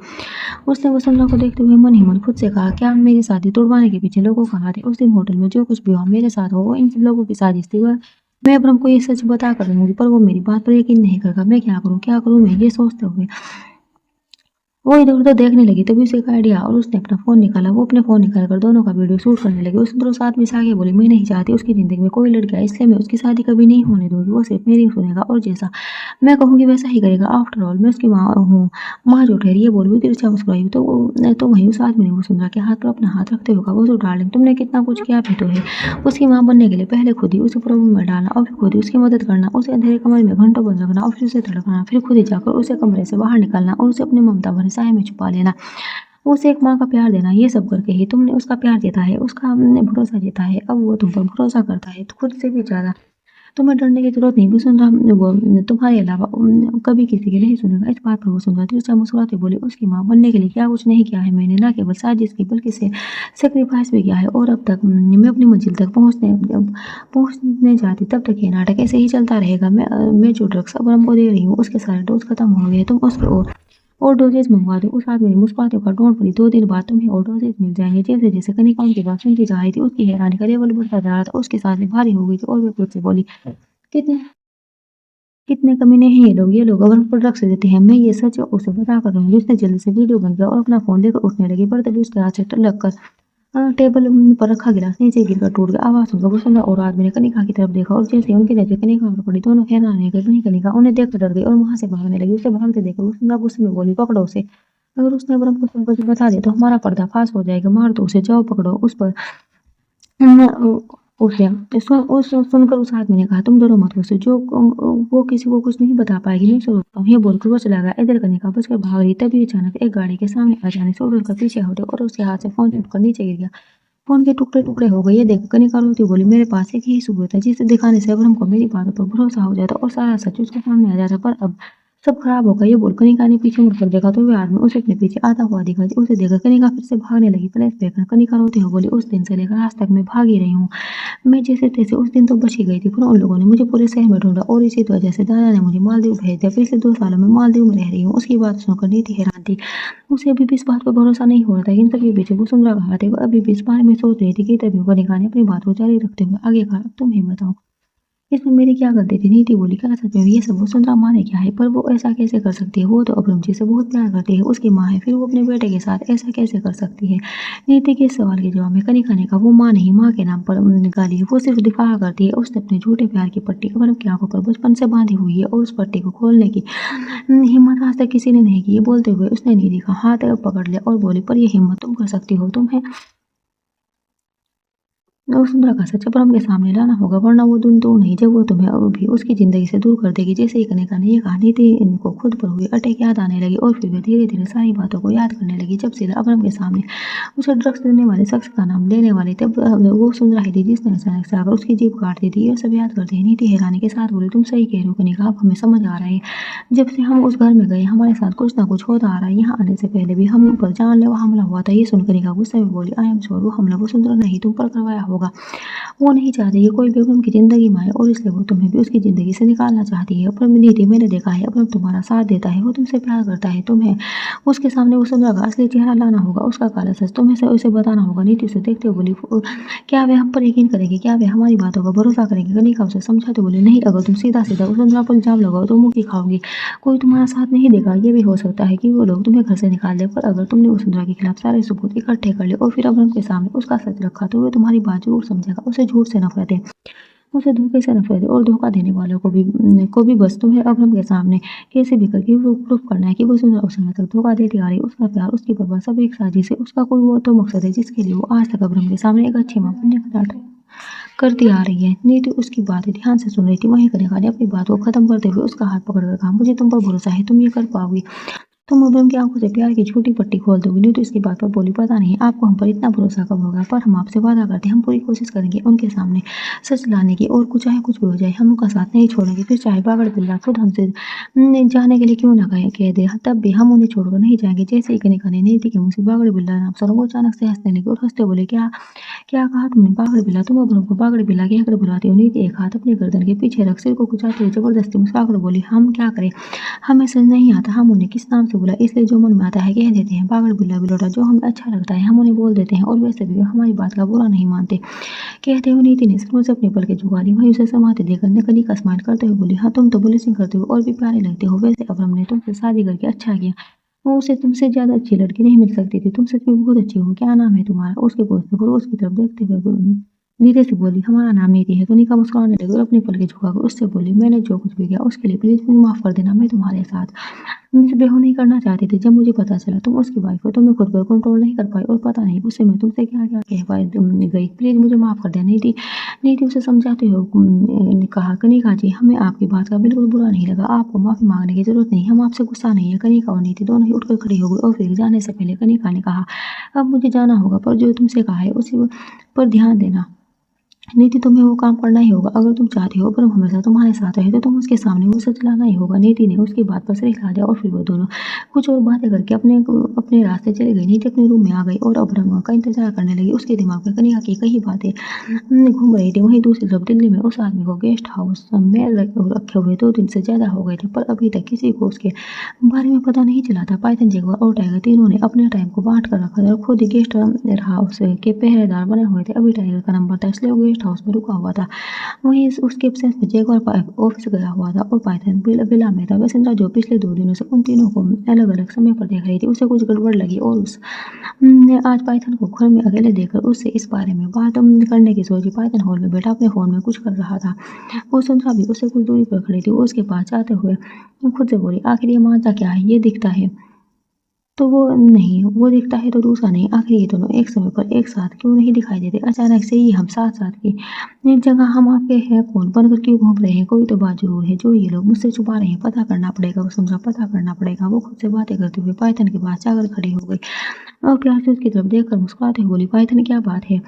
उसने वसुंधरा को देखते हुए मन ही मन खुद से कहा, क्या मेरी शादी तोड़वाने के पीछे लोगों का हाथ है? उस दिन होटल में जो कुछ भी हुआ मेरे साथ हो वो इन सब लोगों की साजिश थी। मैं अब्रम को ये सच बता कर रहूंगी, पर वो मेरी बात पर यकीन नहीं करेगा। मैं क्या करूँ मैं? ये सोचते हुए वो इधर-उधर देखने लगी, तभी उसे एक आइडिया और उसने अपना फ़ोन निकाला। वो अपने फ़ोन निकालकर दोनों का वीडियो शूट करने लगी। वसुंधरा उस आदमी से आगे बोली, मैं नहीं चाहती उसकी ज़िंदगी में कोई लड़की आए, इसलिए मैं उसकी शादी कभी नहीं होने दूँगी। वो सिर्फ मेरी सुनेगा और जैसा मैं कहूँगी वैसा ही करेगा। आफ्टर ऑल मैं उसकी माँ हूँ। माँ जो ठहरी ये बोली, वो तिरछा मुस्कुराई तो वहीं उस आदमी ने वसुंधरा के हाथ पर अपना हाथ रखते हुए कहा, वसु डार्लिंग, तुमने कितना कुछ किया भी तो है उसकी माँ बनने के लिए। पहले खुद ही उसे प्रॉब्लम में डालना और फिर खुद ही उसकी मदद करना, उसे अंधेरे कमरे में घंटों बंद रखना और फिर उसे धड़काना, फिर खुद ही जाकर उसे कमरे से बाहर निकालना और उसे अपनी ममता भरे साये में छुपा लेना। उसे एक माँ का प्यार देना, ये सब करके ही तुमने उसका प्यार जीता है, उसका भरोसा जीता है। अब वो तुम पर भरोसा करता है तो खुद से भी ज़्यादा। तुम्हें डरने की जरूरत नहीं, वसुंधरा वो तुम्हारे अलावा कभी किसी की नहीं सुनेगा। इस बात पर वसुंधरा तिरछा मुस्कुराते बोली, उसकी माँ बनने के लिए क्या कुछ नहीं किया है मैंने, न केवल साजिश की बल्कि से सेक्रीफाइस भी किया है। और अब तक मैं अपनी मंजिल तक पहुंचने जाती तब तक ये नाटक ऐसे ही चलता रहेगा। मैं जो ड्रग्स अब को दे रही हूँ उसके सारे डोज खत्म हो गए, तुम उसके और डोजेज मंगवा दो। उस आदमी ने मुस्कुराते कहा, डोंट वरी, 2 दिन बाद तुम्हें और डोजेज मिल जाएंगे। जैसे जैसे कनिका उनकी बात सुनती जा रही थी उसकी हैरानी का लेवल बढ़ता जा रहा था, उसकी सांसें भारी हो गई थी और वे खुद से बोली, कितने कितने कमीने हैं ये लोग अगर हमको ड्रग्स देते हैं। मैं ये सच उसे बता कर रहूंगी। उसने जल्दी से वीडियो बंद किया और अपना फोन लेकर उठने लगी, पर तभी उसके हाथ से लग कर टेबल पर रखा गिलास नीचे गिरकर टूट गया। आवाज सुनकर वसुंधरा और आदमी ने कनिका की तरफ देखा और जैसे ही उनकी नजर कनिका पर पड़ी दोनों हैरान रह गए। वहीं कनिका उन्हें देखकर डर गई और वहां से भागने लगी। उसे भागते देखकर वसुंधरा गुस्से में बोली, पकड़ो उसे, अगर उसने अब्रम को सब कुछ बता दिया तो हमारा पर्दाफाश हो जाएगा। मार दो उसे, जाओ पकड़ो उस पर उसे सुनकर उस आदमी ने कहा, तुम डरो मत, उसे जो वो किसी को कुछ नहीं बता पाएगी, मैं उसे रोकता हूँ। ये बोलकर वो चला गया। इधर कनिका बचकर भाग रही, तभी अचानक एक गाड़ी के सामने आ जाने से उड़कर पीछे हटे और उसके हाथ से फोन छूटकर नीचे गिर गया। फोन के टुकड़े टुकड़े हो गए। ये देख कनिका रोती बोली, मेरे पास एक ही सबूत है जिसे दिखाने से अब्रम को मेरी बातों पर भरोसा हो जाता और सारा सच उसके सामने आ जाता, पर अब सब खराब हो गया। ये बोल कनिका ने पीछे मुड़कर देखा तो वे आदमी उसे अपने पीछे आता हुआ दिखाई। उसे देखकर कनिका फिर से भागने लगी। फ्लैश बैक में कनिका रोते हुए बोली, उस दिन से लेकर आज तक मैं भागी रही हूँ। मैं जैसे तैसे उस दिन तो बच ही गई थी, पर उन लोगों ने मुझे पूरे शहर में ढूंढा और इसी वजह से दादा ने मुझे मालदीव भेज दिया। पिछले 2 सालों में मालदीव में रह रही हूँ। उसकी बात सुनकर नीति हैरान थी। उसे अभी भी इस बात पर भरोसा नहीं हो रहा था। इन सबके पीछे वसुंधरा का हाथ है। वो अभी भी इस बारे में सोच रही थी कि तभी कनिका ने अपनी बात को जारी रखते हुए आगे कहा, अब तुम ही बताओ, इसमें मेरी क्या गलती थी? नीति बोली, क्या सच में ये सब वसुंधरा माने क्या है? पर वो ऐसा कैसे कर सकती है? वो तो अब्रम जी से बहुत प्यार करती है, उसकी माँ है, फिर वो अपने बेटे के साथ ऐसा कैसे कर सकती है? नीति के इस सवाल के जवाब में कनिका ने कहा, वो माँ नहीं, माँ के नाम पर निकाली है, वो सिर्फ दिखावा करती है। उसने अपने झूठे प्यार की पट्टी अब्रम की आंखों पर बचपन से बांधी हुई है और उस पट्टी को खोलने की हिम्मत आज तक किसी ने नहीं की। ये बोलते हुए उसने नीति का हाथ पकड़ लिया और बोली, पर ये हिम्मत तुम कर सकती हो, तुम्हें वसुंधरा का सच अब्रम के सामने लाना होगा, वरना वो दिन दूर नहीं जब वो तुम्हें अब भी उसकी जिंदगी से दूर कर देगी। जैसे ही कनिका ने ये कहानी थी, इनको खुद पर हुई अटैक याद आने लगी और फिर वे धीरे धीरे सारी बातों को याद करने लगी। जब सीधा अब्रम के सामने उसे ड्रग्स देने वाले शख्स का नाम लेने वाली तब वो वसुंधरा ही थी जिसने अचानक से आकर उसकी जीभ काट दी थी। ये सब याद करते ही नीति हैरानी के साथ बोली, तुम सही कह रही हो कनिका, अब हमें समझ आ रहा है। जब से हम उस घर में गए हमारे साथ कुछ ना कुछ होता आ रहा है। यहाँ आने से पहले भी हम पर जानलेवा हमला हुआ था। ये सुन कनिका गुस्से में बोली, आई एम श्योर वो हमला वसुंधरा ने ही तुम पर करवाया होगा। वो नहीं चाहती कि कोई भी अब्रम की ज़िंदगी में आए और इसलिए वो तुम्हें भी उसकी ज़िंदगी से निकालना चाहती है। पर नीति, मैंने देखा है अब्रम तुम्हारा साथ देता है, वो तुमसे प्यार करता है। तुम्हें उसके सामने वसुंधरा का असली चेहरा लाना होगा, उसका काला सच तुम्हें से उसे बताना होगा। नीति उसे देखते हुए बोली, क्या वे हम पर यकीन करेंगे? क्या वे हमारी बातों का भरोसा करेंगे? कनिका उसे समझाते बोली, नहीं, अगर तुम सीधा सीधा वसुंधरा पर इल्जाम लगाओ तो मुँह की खाओगी। कोई तुम्हारा साथ नहीं देगा। ये भी हो सकता है कि वो लोग तुम्हें घर से निकाल दें, पर अगर तुमने वसुंधरा के खिलाफ सारे सबूत इकट्ठे कर लिए और फिर अब्रम के सामने उसका सच रखा तो वे तुम्हारी बात जरूर समझेगा। उसे झूठ से नफरत है, उसे धोखे से नफरत है और धोखा देने वालों को भी बस तुम्हें अब्रम के सामने कैसे भी करके प्रूफ करना है कि वसुंधरा उस समय तक धोखा देती आ रही। उसका प्यार, उसकी परवाह सब एक साजिश है। उसका कोई वो तो मकसद है जिसके लिए वो आज तक अब्रम के सामने एक अच्छी मां बनने का नाटक करती आ रही है। नीति उसकी बातें ध्यान से सुन रही थी। वहीं कनिका ने अपनी बात को खत्म करते हुए उसका हाथ पकड़कर कहा, मुझे तुम पर भरोसा है, तुम ये कर पाओगी। तुम अब्रम की आंखों से प्यार की झूठी पट्टी खोल दोगी। नीतू इसकी बात पर बोली, पता नहीं आपको हम पर इतना भरोसा कब होगा, पर हम आपसे वादा करते हैं हम पूरी कोशिश करेंगे उनके सामने सच लाने की, और कुछ चाहे कुछ भी हो जाए हम उनका साथ नहीं छोड़ेंगे। फिर चाहे बागड़ बिल्ला खुद हमसे जाने के लिए क्यों ना कह दे, तब भी हम उन्हें छोड़कर नहीं जाएंगे। जैसे ही कनिका ने नीति के मुंह से बागड़ बिल्ला नाम सुना वो अचानक से हंसने लगी और हंसते बोले, क्या क्या कहा तुमने? बागड़ बिल्ला? तुम अब्रम को बागड़ बिल्ला कहकर बुलाते हो? नीति एक हाथ अपनी गर्दन के पीछे रख सिर को कुचाते हुए जबरदस्ती मुस्कुराकर बोली, हम क्या करें, हमें समझ नहीं आता हम उन्हें किस नाम से बुला, इसलिए जो मन में आता है कह देते हैं। बागड़ बिल्ला बिलोटा, जो हमें अच्छा लगता है हम उन्हें बोल देते हैं और वैसे भी वे हमारी बात का बुरा नहीं मानते। कहते हुए नीति ने सरों से अपनी पलकें झुका ली। वहीं उसे समाते देखकर ने कनिका स्माइल करते हुए बोली, हाँ तुम तो पुलिसिंग करते हो और भी प्यारे लगते हो। वैसे अब्रम ने तुमसे शादी करके अच्छा किया, वो उसे तुमसे ज्यादा अच्छी लड़की नहीं मिल सकती थी। तुम सच में बहुत अच्छी हो। क्या नाम है तुम्हारा? उसके पूछने पर उसकी तरफ देखते हुए धीरे से बोली, हमारा नाम नीति है। कनिका मुस्कुराने लगी और अपनी पलकें झुकाकर उससे बोली, मैंने जो कुछ भी किया उसके लिए प्लीज मुझे माफ कर देना। मैं तुम्हारे साथ मिसबिहेव नहीं करना चाहती थी। जब मुझे पता चला तुम उसकी वाइफ हो तो मैं खुद पर कंट्रोल नहीं कर पाई और पता नहीं उससे मैं तुमसे क्या क्या कह पाई गई। प्लीज मुझे माफ कर देना। नीति नीति उसे समझाते हुए ने कहा, कनिका जी हमें आपकी बात का बिल्कुल बुरा नहीं लगा, आपको माफी मांगने की जरूरत नहीं, हम आपसे गुस्सा नहीं है। कनिका और नीति दोनों ही उठकर खड़ी हो गई और फिर जाने से पहले कनिका ने कहा, अब मुझे जाना होगा, पर जो तुमसे कहा है उसी पर ध्यान देना। नीति तुम्हें वो काम करना ही होगा अगर तुम चाहती हो ब्रह्म हमेशा तुम्हारे साथ रहे तो तुम उसके सामने वो सच लाना ही होगा। नीति ने उसकी बात पर सिर हिला दिया और फिर वो दोनों कुछ और बातें करके अपने अपने रास्ते चली गई। नीति अपने रूम में आ गई और अब ब्रह्म का इंतजार करने लगी। उसके दिमाग में कन्या की कई बातें घूम रही थी। वहीं दूसरी तरफ दिल्ली में उस आदमी को गेस्ट हाउस में रखे हुए 2 दिन से ज्यादा हो गए थे पर अभी तक किसी को उसके बारे में पता नहीं चला था। पाइथन जगुआर और टाइगर तीनों ने अपने टाइम को बांट कर रखा था और खुद ही गेस्ट हाउस के पहरेदार बने हुए थे। अभी टाइगर का नंबर था इसलिए वो गेस्ट हाउस में रुका हुआ था। वहीं उसके एब्सेंस में जैगुआर ऑफिस गया हुआ था और पाइथन विला में था। वसुंधरा जो पिछले 2 दिनों से उन तीनों को अलग अलग समय पर देख रही थी उसे कुछ गड़बड़ लगी और उस ने आज पाइथन को घर में अकेले देखकर उससे इस बारे में बात करने की सोची। पाइथन हॉल में बैठा अपने फोन में कुछ कर रहा था। वसुंधरा भी उससे कुछ दूरी पर खड़ी थी। वो उसके पास जाते हुए खुद से बोली, आखिर ये माजरा क्या है? ये दिखता है तो वो नहीं, वो दिखता है तो दूसरा नहीं। आखिर ये दोनों एक समय पर एक साथ क्यों नहीं दिखाई देते? अचानक से ही हम साथ-साथ की एक जगह हम आपके हैं कौन बनकर क्यों घूम रहे हैं? कोई तो बात ज़रूर है जो ये लोग मुझसे छुपा रहे हैं। पता करना पड़ेगा वसुंधरा, पता करना पड़ेगा। वो खुद से बातें करते हुए पाइथन के पास जाकर खड़ी हो गई और प्यार से उसकी तरफ देखकर मुस्कुराते हुए बोली, पाइथन क्या बात है?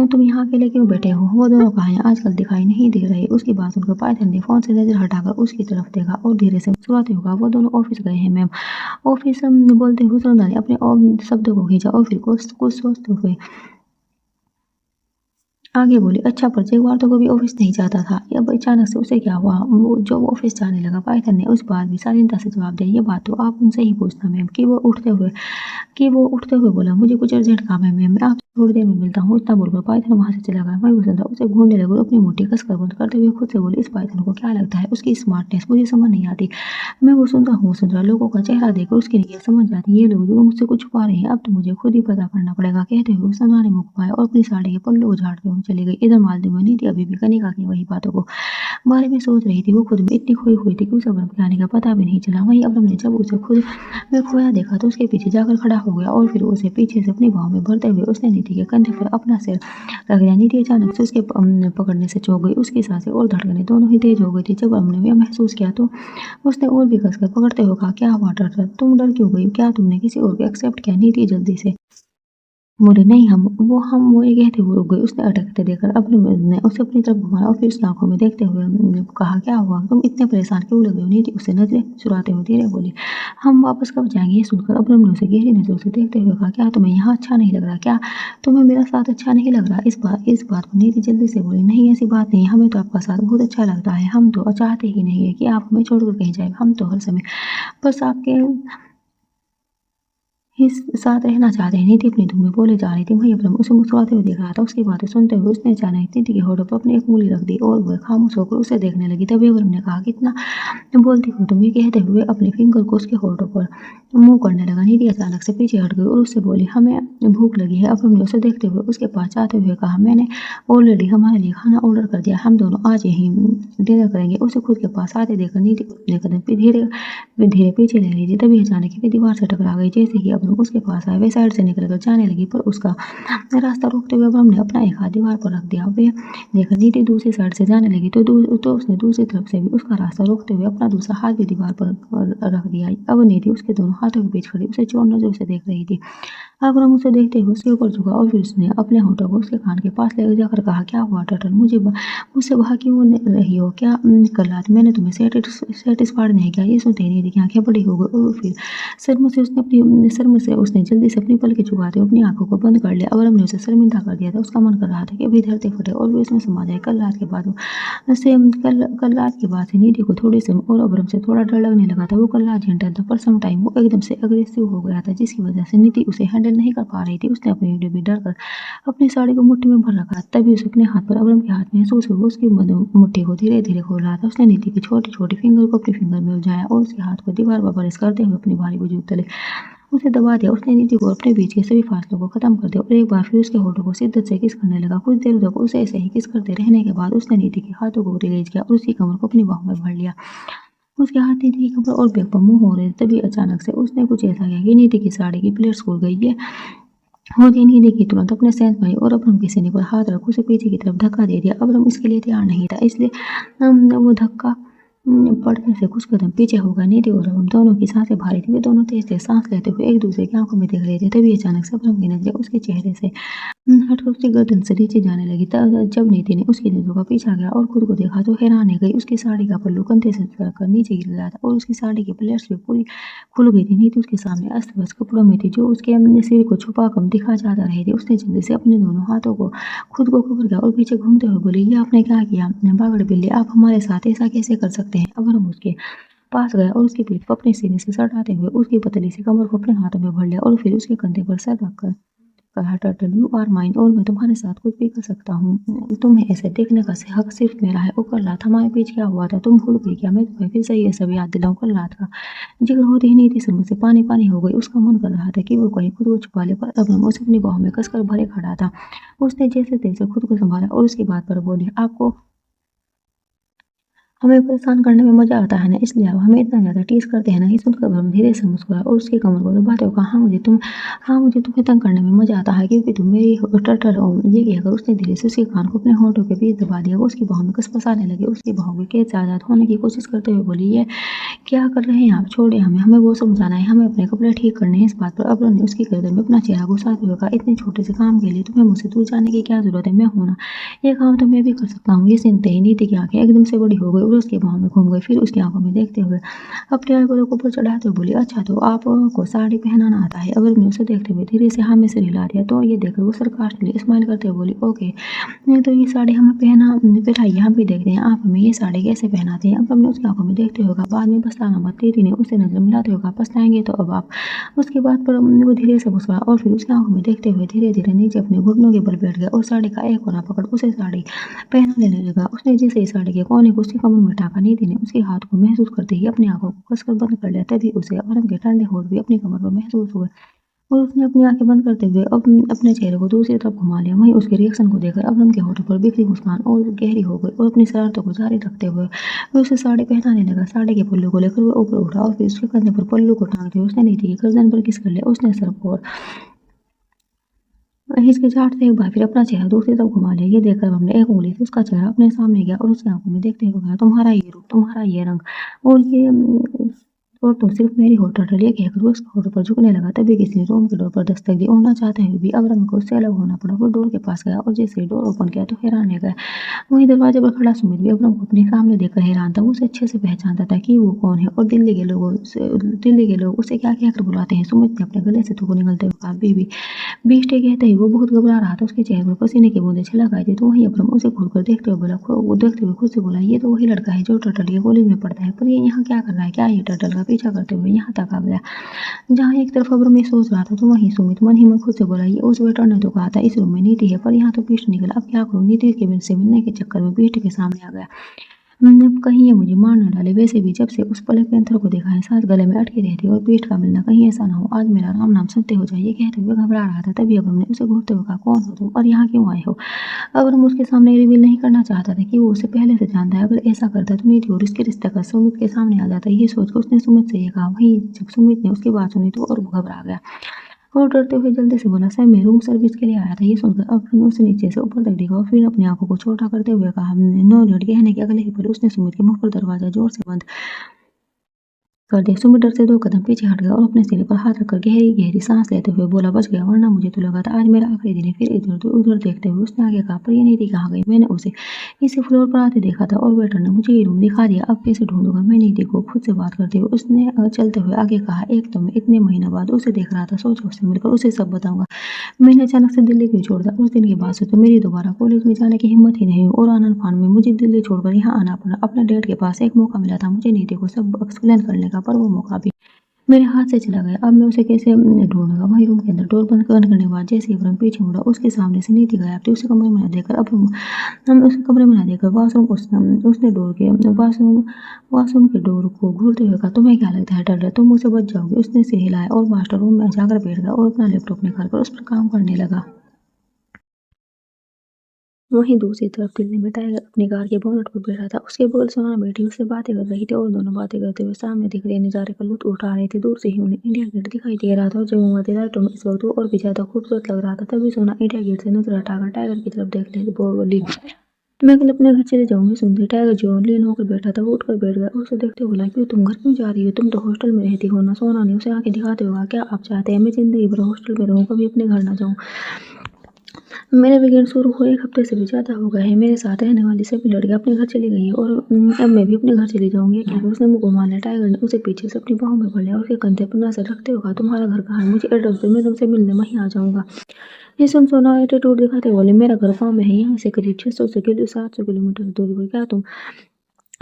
तुम यहाँ अकेले क्यों बैठे हो? वो दोनों कहाँ हैं? आजकल दिखाई नहीं दे रहे। उसकी बात सुनकर पाइथन ने फ़ोन से नज़र हटाकर उसकी तरफ देखा और धीरे से मुस्कुराते हुए कहा, वो दोनों ऑफिस गए हैं मैम। ऑफिस बोलते हुए वसुंधरा ने अपने शब्दों को खींचा और फिर कुछ सोचते हुए आगे बोली, अच्छा पर एक बार तो कभी ऑफिस नहीं जाता था। अब अचानक से उसे क्या हुआ? वो जब ऑफिस जाने लगा। पाइथन ने उस बात भी शालीनता से जवाब दिया, ये बात तो आप उनसे ही पूछना मैम। वो उठते हुए बोला, मुझे कुछ अर्जेंट काम है मैम, मैं आपसे थोड़ी देर में मिलता हूँ। इतना बोलकर पाइथन वहां से चला गया। वहीं वसुंधरा उसे घूरने लगी और अपनी मुट्ठी कसकर बंद करते हुए खुद से बोली, इस पाइथन को क्या लगता है? उसकी स्मार्टनेस मुझे समझ नहीं आती। मैं वसुंधरा हूँ वसुंधरा, लोगों का चेहरा देखकर उसकी नीयत समझ जाती है। ये लोग जो मुझसे कुछ छुपा रहे हैं अब तो मुझे खुद ही पता करना पड़ेगा। कहते हुए वसुंधरा ने मुंह घुमाया और अपनी साड़ी के पल्लू झाड़ते हुए चली गई। इधर मालती हुई नीति अभी भी कनिका की वही बातों को बारे में सोच रही थी। वो खुद में इतनी खोई हुई थी कि उसे अब्रम के आने का पता भी नहीं चला। वहीं अब्रम ने जब उसे खुद में खोया देखा तो उसके पीछे जाकर खड़ा हो गया और फिर उसे पीछे से अपनी बाहों में भरते हुए उसने नीति के कंधे पर अपना सिर रख दिया। नीति अचानक से उसके पकड़ने से चौंक गई। उसकी सांसें और धड़कनें दोनों ही तेज हो गई थी। जब अब्रम ने यह महसूस किया तो उसने और भी कसकर पकड़ते हुए कहा, क्या हुआ डर? तुम डर क्यों गई? क्या तुमने किसी और को एक्सेप्ट किया? नीति जल्दी से बोले, नहीं हम वो ये कहते हुए रुक गई। उसने अटकते देखकर अपने ने उसे अपनी तरफ घुमाया और फिर उसकी आंखों में देखते हुए कहा, क्या हुआ? तुम इतने परेशान क्यों लग रही हो? नीति उससे नजरें चुराते हुए धीरे बोली, हम वापस कब जाएंगे? ये सुनकर अब्रम ने उसे गहरी नजरों से देखते हुए कहा, क्या तुम्हें यहाँ अच्छा नहीं लग रहा? क्या तुम्हें मेरा साथ अच्छा नहीं लग रहा? इस बात पर नीति जल्दी से बोली, नहीं ऐसी बात नहीं, हमें तो आपका साथ बहुत अच्छा लगता है। हम तो चाहते ही नहीं है कि आप हमें छोड़कर कहीं जाए। हम तो हर समय बस आपके इस साथ रहना चाहते हैं। नीति अपनी धुन में बोले जा रही थी। वहीं अब्रम उसे मुस्कुराते हुए देख रहा था। उसकी बातें सुनते हुए उसने अचानक नीति के होठों पर अपनी एक उंगली रख दी और वह खामोश होकर उसे देखने लगी। तभी अब्रम ने कहा, कितना बोलती हो तुम? ये कहते हुए अपने फिंगर को उसके होठों पर मुंह करने लगा। नीति अचानक से पीछे हट गई और उससे बोली, हमें भूख लगी है। अब्रम ने उसे देखते हुए उसके पास जाते हुए कहा, मैंने ऑलरेडी हमारे लिए खाना ऑर्डर कर दिया, हम दोनों आज यहीं डिनर करेंगे। उसे खुद के पास आते देखकर नीति अपने कदम पे धीरे धीरे पीछे ले रही थी। तभी अचानक ही वे दीवार से टकरा गई। जैसे ही अब्रम उसके पास आया वे साइड से निकलकर जाने लगी पर उसका रास्ता रोकते हुए अब्रम ने अपना एक हाथ दीवार पर रख दिया। वे देखकर नीति दूसरी साइड से जाने लगी तो उसने दूसरी तरफ से भी उसका रास्ता रोकते हुए अपना दूसरा हाथ भी दीवार पर रख दिया। अब नीति उसके दोनों हाथों के बीच खड़ी उसे चोर नजरों से देख रही थी। अब्रम उसे देखते हुए उसके ऊपर झुका और फिर उसने अपने होठों को उसके कान के पास ले जाकर कहा, क्या हुआ टर्टल? मुझसे वहाँ क्यों रही हो? क्या कल रात मैंने तुम्हें सेटिस्फाइड नहीं किया? ये सुनते ही नीति की आंखें बड़ी हो गई और फिर शर्म से उसने जल्दी से अपनी पलकें झुकाते हुए अपनी आंखों को बंद कर लिया। अब्रम ने उसे शर्मिंदा कर दिया था। उसका मन कर रहा था कि अभी धरती फटे और वे उसमें समा जाए। कल रात के बाद से नीति को थोड़ी सी और अब्रम से थोड़ा डर लगने लगा था। वो कल रात जेंटल था पर सम टाइम वो एकदम से अग्रेसिव हो गया था जिसकी वजह से नीति उसे हैंडल नहीं कर पा रही थी। उसने अपने लिए भी डर कर अपनी साड़ी को मुट्ठी में भर रखा। तभी उसे अपने हाथ पर अब्रम के हाथ महसूस हुआ। उसकी मुट्ठी को धीरे धीरे खोल रहा था। उसने नीति की छोटी छोटी फिंगर को अपने फिंगर में उलझाया और उसके हाथ को दीवार पर प्रेस करते हुए अपनी भारी वजूद तले उसे दबा दिया। उसने नीति को अपने बीच के सभी फासलों को खत्म कर दिया और एक बार फिर उसके होठों को शिद्दत से किस करने लगा। कुछ देर तक उसे ऐसे ही किस करते रहने के बाद उसने नीति के हाथों को रिलीज किया और उसकी कमर को अपनी बाहों में भर लिया। उसके हाथ नीति की कमर और बैग पर मुंह हो रहे थे। तभी अचानक से उसने कुछ ऐसा किया कि नीति की साड़ी की प्लेट्स खुल गई। ये होती नीति की तुरंत अपने सेंस में आई और अब्रम के सीने पर हाथ रख उसे पीछे की तरफ धक्का दे दिया। अब्रम इसके लिए तैयार नहीं था इसलिए वो धक्का पड़ने से कुछ कदम पीछे हो गए। नीति और अवम दोनों की सांसें भारी थी। वे दोनों तेज-तेज सांस लेते हुए एक दूसरे की आंखों में देख रहे थे। तभी अचानक से अबरम की नजरें उसके चेहरे से हटकर उसकी गर्दन से नीचे जाने लगी। जब नीति ने उसकी नजरों का पीछा किया और खुद को देखा तो हैरान रह गई। उसकी साड़ी का पल्लू कंधे से सरककर नीचे गिर गया था और उसकी साड़ी की प्लेट्स भी पूरी खुल गई थी। नीति उसके सामने अस्त-व्यस्त कपड़ों में थी, जो उसके सिर को छुपा कम दिखा जाता रहे थे। उसने जल्दी से अपने दोनों हाथों को खुद को कवर किया और पीछे घूमते हुए बोली, ये आपने क्या किया? बागड़ बिल्ली, आप हमारे साथ ऐसा कैसे कर सकते हैं? अबरम उसके पास गया और उसकी पीठ पर अपने सीने से सटाते हुए उसकी पतली सी कमर को अपने हाथों में भर लिया और फिर उसके कंधे पर सर रखकर कहा, टर्टल यू आर माइन, और मैं तुम्हारे साथ कुछ भी कर सकता हूँ। तुम्हें ऐसे देखने का हक सिर्फ मेरा है। ओ कल रात हमारे बीच क्या हुआ था, तुम भूल गई क्या? मैं तुम्हें फिर से ये सब याद दिलाऊं? कल रात का जिक्र होते ही नीति समझ से पानी पानी हो गई। उसका मन कर रहा था कि वो कहीं खुद को छुपा ले, पर अबरम उसे अपनी बाहों में कसकर भरे खड़ा था। उसने जैसे तैसे खुद को संभाला और उसकी बात पर बोली, आपको हमें परेशान करने में मज़ा आता है ना, इसलिए आप हमें इतना ज़्यादा टीज़ करते हैं ना। ये सुनकर वरुण धीरे से मुस्कुराया और उसकी कमर को दबाते हुए कहा, हाँ, मुझे तुम्हें तंग करने में मज़ा आता है, क्योंकि तुम मेरी टर्टल हो। ये कहकर उसने धीरे से उसके कान को अपने होठों के बीच दबा दिया। वो उसकी बाहों में कसफसाने लगी। उसकी बाहों के कैद से आज़ाद होने की कोशिश करते हुए बोली, ये क्या कर रहे हैं आप? छोड़िए हमें, हमें वो समझाना है, हमें अपने कपड़े ठीक करने हैं। इस बात पर अबरम ने उसकी गर्दन में अपना चेहरा घुसाते हुए कहा, इतने छोटे से काम के लिए तुम्हें मुझसे दूर जाने की क्या ज़रूरत है? मैं हूं ना, ये काम तो मैं भी कर सकता हूँ। ये सुनते ही नीति की आंखें एकदम से बड़ी हो गई और उसके बाहों में घूम गई। फिर उसकी आंखों में देखते हुए अपने आईब्रो को ऊपर चढ़ाते हुए बोली, अच्छा तो आपको साड़ी पहनाना आता है? अबरम ने उसे देखते हुए धीरे से हाँ में सिर हिला दिया। तो ये देखकर वो सरकास्टिकली स्माइल करते हुए बोली, ओके, नहीं तो ये साड़ी हमें पहनाइए, हम भी देखते हैं आप हमें ये साड़ी कैसे पहनाती हैं। अबरम ने उसकी आंखों में देखते हुए कहा, बाद में पछताना मत। नीति ने उससे नजर मिलाते हुए कहा, पछताएंगे तो अब आप? उसकी बात पर वो धीरे से मुस्कुराया और फिर उसकी आंखों में देखते हुए धीरे धीरे नीचे अपने घुटनों के बल बैठ गया और साड़ी का एक कोना पकड़ उसे साड़ी पहना लेने लगा। उसने जैसे ही साड़ी के कोने को उसकी कमर में टाका, नीति ने उसके हाथ को महसूस करते ही अपनी आंखों को कसकर बंद कर लिया। तभी उसे अबरम के ठंडे होठ भी अपनी कमर पर महसूस हुए और उसने अपनी आंखें बंद करते हुए अपने चेहरे को दूसरी तरफ घुमा लिया। वहीं उसके रिएक्शन को देखकर अबरम के होठों पर बिखरी मुस्कान और गहरी हो गई और अपनी शरारतों को जारी रखते हुए वो उसे साड़ी पहनाने लगा। साड़ी के पल्लू को लेकर वो ऊपर उठा और फिर उसके कंधे पर पल्लू को टांगते हुए उसने नीति की गर्दन पर किस कर लिया। उसने सर को और हिचकिचाहट से एक बार फिर अपना चेहरा दूसरी तरफ घुमा लिया। ये देखकर हमने एक उंगली से उसका चेहरा अपने सामने किया और उसकी आंखों में देखते हुए कहा, तुम्हारा ये रूप, तुम्हारा ये रंग और ये और तुम सिर्फ मेरी होठ टटल, ये कहकर वो उसके होठों पर झुकने लगा। तभी किसी ने रूम के डोर पर दस्तक दी। उड़ना चाहते हुए भी अबरम को उससे अलग होना पड़ा। वो डोर के पास गया और जैसे ही डोर ओपन किया तो हैरान रह गया। वहीं दरवाजे पर खड़ा सुमित भी अबरम को अपने सामने देखकर हैरान था। वो उसे अच्छे से पहचानता था कि वो कौन है और दिल्ली के लोग उसे क्या कहकर बुलाते हैं। सुमित ने अपने गले से थूक निकलते हुए कहा, बीबी। बीष्टे कहते ही वो बहुत घबरा रहा था। उसके चेहरे पर पसीने की बूंदें छलक आई थी। तो वहीं अबरम उसे घूरकर देखते हुए खुद से बोला, ये तो वही लड़का है जो टर्टल के कॉलेज में पढ़ता है, पर ये यहाँ क्या कर रहा है? क्या ये टर्टल का पीछा करते हुए यहाँ तक आ गया? जहाँ एक तरफ अबरम ये सोच रहा था तो वहीं सुमित मन ही मन खुद से बोला, ये उस वेटर ने तो कहा था इस रूम में नीति है, पर यहाँ तो बीस्ट निकला। अब क्या करूँ? नीति के से मिलने के चक्कर में बीस्ट के सामने आ गया। अब कहीं ये मुझे मार न डाले। वैसे भी जब से उस ब्लैक पैंथर को देखा है, सांस गले में अटकी रहती है और पीठ का मिलना कहीं ऐसा ना हो आज मेरा राम नाम सुनते हो जाए। ये कहते हुए घबरा रहा था। तभी अबरम ने उसे घूरते हुए कहा, कौन हो तुम और यहाँ क्यों आए हो? अबरम उसके सामने रिवील नहीं करना चाहता था कि वो उसे पहले से जानता है। अगर ऐसा करता तो नीति और इसके रिश्ते का सुमित के सामने आ जाता। ये सोचकर उसने सुमित से ये कहा। वहीं जब सुमित ने उसकी बात सुनी तो और वो घबरा गया और डरते हुए जल्दी से बोला, सर मैं रूम सर्विस के लिए आया था। ये सुनकर अबरम ने उसे नीचे से ऊपर तक देखा और फिर अपनी आंखों को छोटा करते हुए कहा, हमने नो नीड कहने के अगले ही पल उसने सुमित के मुंह पर दरवाजा जोर से बंद कर दिया। सुमित डर से 2 कदम पीछे हट गया और अपने सीने पर हाथ रखकर गहरी गहरी सांस लेते हुए बोला, बच गया, वरना मुझे तो लगा था आज मेरा आखिरी दिन है। फिर इधर उधर देखते हुए उसने आगे कहा, पर ये नीति कहाँ गई? मैंने उसे इसी फ्लोर पर आते देखा था और वेटर ने मुझे ये रूम दिखा दिया। अब कैसे ढूंढूंगा मैं नीति को? खुद से बात करते हुए उसने चलते हुए आगे कहा, एक तो मैं इतने महीनों बाद उसे देख रहा था, सोचा उससे मिलकर उसे सब बताऊंगा। मैंने अचानक से दिल्ली क्यों छोड़ दिया? उस दिन के बाद से तो मेरी दोबारा कॉलेज में जाने की हिम्मत ही नहीं हुई और आनन फान में मुझे दिल्ली छोड़कर यहाँ आना पड़ा। अपने डैड के पास एक मौका मिला था मुझे नीति को सब एक्सप्लेन करने का, पर वो मौका भी मेरे हाथ से चला गया। अब मैं उसे कैसे ढूंढूंगा? वही रूम के अंदर डोर बंद करने के बाद जैसे ही अबरम पीछे मुड़ा उसके सामने से नीति गायब थी। उसे कमरे में न देखकर अबरम हम उसे कमरे में न देखकर उसने वॉशरूम के डोर को घूरते हुए कहा, तुम्हें क्या लगता है टर्टल तुम मुझसे बच जाओगे? उसने सिर हिलाया और मास्टर रूम में जाकर बैठ गया और अपना लैपटॉप निकालकर उस पर काम करने लगा। वहीं दूसरी तरफ दिल्ली में टाइगर अपनी कार के बोनट पर बैठा था। उसके बगल सोना बैठी उससे बातें कर रही थी और दोनों बातें करते हुए सामने दिख रहे नजारे का लुत्फ उठा रहे थे। दूर से ही उन्हें इंडिया गेट दिखाई दे रहा था और जगमगाते लाइटों में इस वक्त वो और भी ज्यादा खूबसूरत लग रहा था। तभी सोना इंडिया गेट से नजर हटाकर टाइगर की तरफ देख ले बोली, मैं कल अपने घर चली जाऊंगी। सुनते ही टाइगर जो लीन होकर बैठा था वो उठकर बैठ गया और उसे देखते हुए बोला, क्यों तुम घर क्यों जा रही हो? तुम तो हॉस्टल में रहती हो ना। सोना ने उसे आंखें दिखाते हुआ, क्या आप चाहते हैं मैं जिंदगी भर हॉस्टल में रहूं, कभी अपने घर ना जाऊं? मेरा वीकेंड शुरू हुए 1 हफ्ते से भी ज़्यादा हो गए हैं। मेरे साथ रहने वाली सभी लड़कियां अपने घर चली गई हैं और अब मैं भी अपने घर चली जाऊंगी। क्या उसने मुंह घुमा लिया। टाइगर ने उसे पीछे से अपनी बाहों में भर लिया और उसके कंधे पर नजर रखते हुए कहा, तुम्हारा घर कहाँ है? मुझे एड्रेस दो, मैं तुमसे मिलने वहीं आ जाऊंगा। ये सुन सोना एटीट्यूड दिखाते बोले, मेरा घर गाँव में है, यहाँ से करीब 600 से 700 किलोमीटर दूरी पर। क्या तुम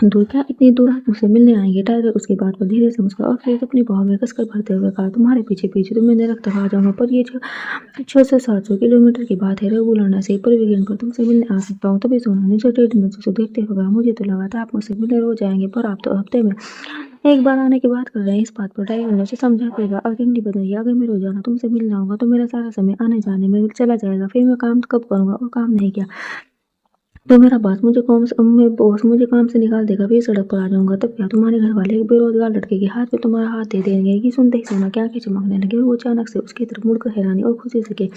दूर क्या इतनी दूर आप मुझसे मिलने आएंगे? टाइगर उसकी बात पर धीरे से मुस्कुराया और फिर अपनी बाहों में कसकर भरते हुए कहा, तुम्हारे पीछे पीछे तो मैं नरक तक आ जाऊंगा, पर ये 600 से 700 किलोमीटर की बात है, रेगुलर न सही, पर वीकेंड पर तुमसे मिलने आ सकता हूँ। तभी सोना ने टेढ़ी नजर से देखते हुए कहा, मुझे तो लगा था आप मुझसे मिलने रोज आएंगे, पर आप तो हफ्ते में एक बार आने की बात कर रहे हैं। इस बात पर टाइगर ने उसे समझाते हुए अगली बताइए, अगर मैं रोजाना तुमसे मिलने आऊंगा तो मेरा सारा समय आने जाने में चला जाएगा, फिर मैं काम कब करूंगा? और काम नहीं किया तो मेरा बॉस मुझे काम से निकाल देगा, फिर सड़क पर आ जाऊंगा। तब क्या तुम्हारे घर वाले एक बेरोजगार लड़के के हाथ में तुम्हारा हाथ दे देंगे? ये सुनते ही सोना की आंखें चमकने लगी और वो अचानक से उसकी तरफ मुड़कर हैरानी और खुशी से के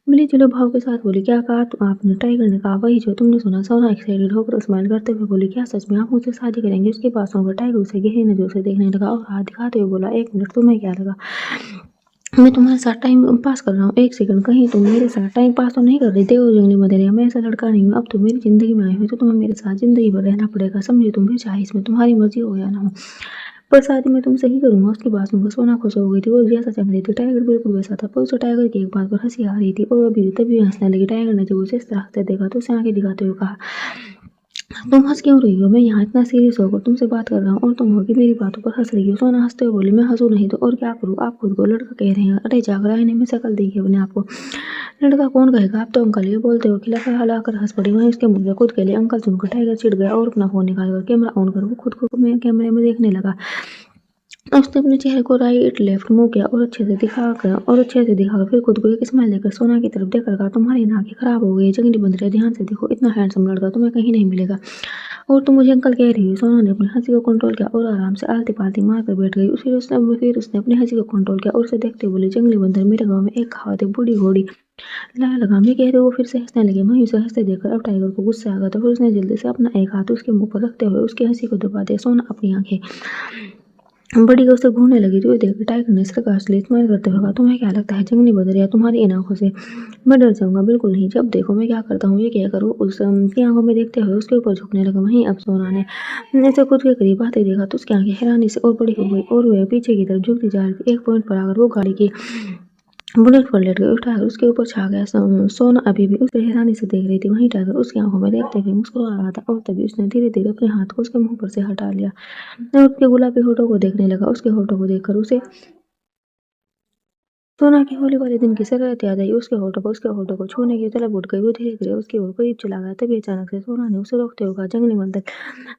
मिली जुले भाव के साथ बोली, क्या कहा आपने? टाइगर ने कहा, वही जो तुमने सुना। सोना एक्साइटेड होकर स्माइल करते हुए बोली, क्या सच में आप मुझसे शादी करेंगे? उसके पास होकर टाइगर उसे गहरी नजरों से देखने लगा और हाथ दिखाते हुए बोला, 1 मिनट, तुम्हें क्या लगा मैं तुम्हारे साथ टाइम पास कर रहा हूँ? 1 सेकंड, कहीं तुम मेरे साथ टाइम पास तो नहीं कर रही? देखो जंगली मदेरिया, मैं ऐसा लड़का नहीं हूँ। अब तुम मेरी जिंदगी में आई हो तो तुम्हें मेरे साथ जिंदगी भर रहना पड़ेगा, समझे? तुम भी चाहे इसमें तुम्हारी मर्जी हो या ना हो, पर शादी मैं तुमसे ही करूंगा। उसकी बात सुनकर सोना खुश हो गई थी। वो जैसा चाह रही थी टाइगर बिल्कुल वैसा था, पर उसे टाइगर की एक बात पर हंसी आ रही थी और अभी तभी हंसने लगी। टाइगर ने जब उसे इस तरह से देखा तो उसे आंखें दिखाते हुए कहा, तुम हंस क्यों रही हो? मैं यहाँ इतना सीरियस होकर तुमसे बात कर रहा हूँ और तुम होगी मेरी बातों पर हंस रही हो। सोना हंसते हुए बोली, मैं हंसू नहीं तो और क्या करूँ? आप खुद को लड़का कह रहे हैं? अरे जाकर आईने में शक्ल देखी अपने आप को। लड़का कौन कहेगा? आप तो अंकल ये बोलते हो। खिलाकर हंस पड़ी। वहीं उसके मुंह से खुद के लिए अंकल सुनकर टाइगर चिढ़ गया और अपना फोन निकाल कर कैमरा ऑन कर वो खुद को कैमरे में देखने लगा। उसने अपने चेहरे को राइट लेफ्ट मुंह किया और अच्छे से दिखाकर फिर खुद को एक स्माइल देकर सोना की तरफ देखकर कहा, तुम्हारी नाकें खराब हो गई। जंगली बंदरिया, ध्यान से देखो, इतना हैंडसम लड़का तुम्हें कहीं नहीं मिलेगा और तुम मुझे अंकल कह रही हो? सोना ने अपनी हंसी को कंट्रोल किया और आराम से आलती-पालती मारकर बैठ गई। फिर उसने अपनी हंसी को कंट्रोल किया और उसे देखते बोली, जंगली बंदर, मेरे गाँव में एक कहावत है, बूढ़ी घोड़ी लाल लगाम। ये कहते वो फिर से हंसने लगे। वहीं उसे हंसते देखकर अब टाइगर को गुस्सा आ गया था। फिर उसने जल्दी से अपना एक हाथ उसके मुंह पर रखते हुए उसकी हंसी को दबा दिया। सोना अपनी आंखें बड़ी को उसे घूरने लगी तो ये देखकर टाइगर ने सिर काट स्माइल करते हुए कहा, तुम्हें क्या लगता है जंगली बदरिया, तुम्हारी इन आंखों से मैं डर जाऊंगा? बिल्कुल नहीं, जब देखो मैं क्या करता हूँ। ये कहकर वो उसकी आंखों में देखते हुए उसके ऊपर झुकने लगा। वहीं अब सोना ने ऐसे खुद के करीब आते देखा तो उसकी आंखें हैरानी से और बड़ी हो गई और वह पीछे की तरफ झुकती जा रही थी। एक पॉइंट पर आकर वो गाड़ी की बुलेट पर लेट गई। उठाकर उसके ऊपर छा गया। सोना अभी भी उसे हैरानी से देख रही थी। वहीं टाइगर उसकी आंखों में देखते हुए मुस्कुरा रहा था और तभी उसने धीरे धीरे अपने हाथ को उसके मुंह पर से हटा लिया और उसके गुलाबी होठों को देखने लगा। उसके होठों को देखकर उसे सोना की होली वाले दिन की शरारत याद आई। उसके होठों को छूने की तलब उठ गई। वो धीरे धीरे उसकी ओर करीब चला गया। तभी अचानक से सोना ने उसे रोकते हुए कहा, जंगली बंदर,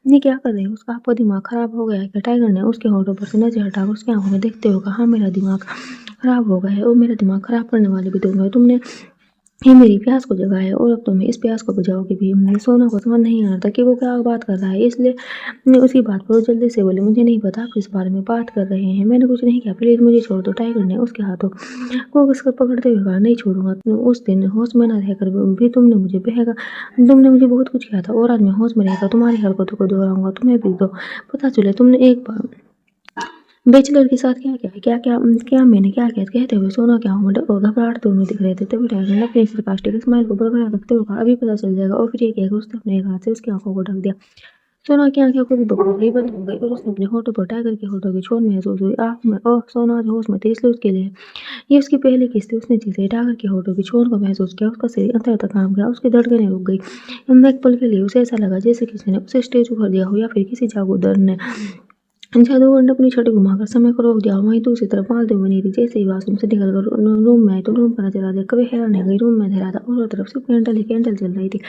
ये क्या कर रहे हो? उसका आपका दिमाग खराब हो गया है क्या? टाइगर ने उसके होठों पर से नजर हटाकर उसकी आंखों में देखते हुए कहा, हाँ मेरा दिमाग खराब हो गया है और मेरा दिमाग खराब करने वाले भी तुम हो। तुमने ये मेरी प्यास को जगाया है और अब तुम्हें इस प्यास को बुझाओगे भी। सोना को समझ नहीं आ रहा था कि वो क्या बात कर रहा है, इसलिए उसकी बात पर वो जल्दी से बोली, मुझे नहीं पता आप किस बारे में बात कर रहे हैं, मैंने कुछ नहीं किया, प्लीज मुझे छोड़ दो। टाइगर ने उसके हाथों को कसकर पकड़ते हुए कहा, नहीं छोड़ूंगा। उस दिन होश में न रहकर भी तुमने मुझे बहुत कुछ किया था और आज मैं होश में रहकर तुम्हारी हरकतों को दोहराऊंगा। तुम्हें भी तो पता चले तुमने एक बार बैचलर के साथ क्या किया है? क्या मैंने क्या किया? कहते हुए सोना क्या और घबराहट दोनों दिख रहे थे। तभी टाइगर ने अपनी सार्कास्टिक स्माइल को बरकरार रखते हुए कहा, अभी पता चल जाएगा। और फिर ये कहकर उसने अपने एक हाथ से उसकी आंखों को ढक दिया। सोना की आंखें खुद बड़ी बंद हो गई और उसने अपने होठों पर टाइगर के होठों की छोर महसूस हुई। आँख में और सोना आज होश में थी, इसलिए उसके लिए ये उसकी पहली किस्त थी। उसने जैसे ही टाइगर के होठों की छोर को महसूस किया उसका शरीर अंदर तक काम गया। उसकी धड़कनें रुक गई। एक पल के लिए उसे ऐसा लगा जैसे किसी ने उसे स्टेचू कर दिया हो या फिर किसी जादूगर ने जादूगर ने अपनी छड़ी घुमाकर समय को रोक दिया। वहीं दूसरी तरफ मालती बनी थी। जैसे ही वाशरूम से निकलकर रूम में आई तो रूम का नजारा देख कभी हैरान नहीं गई। रूम में अंधेरा था और हर तरफ सिर्फ कैंडल चल रही थी।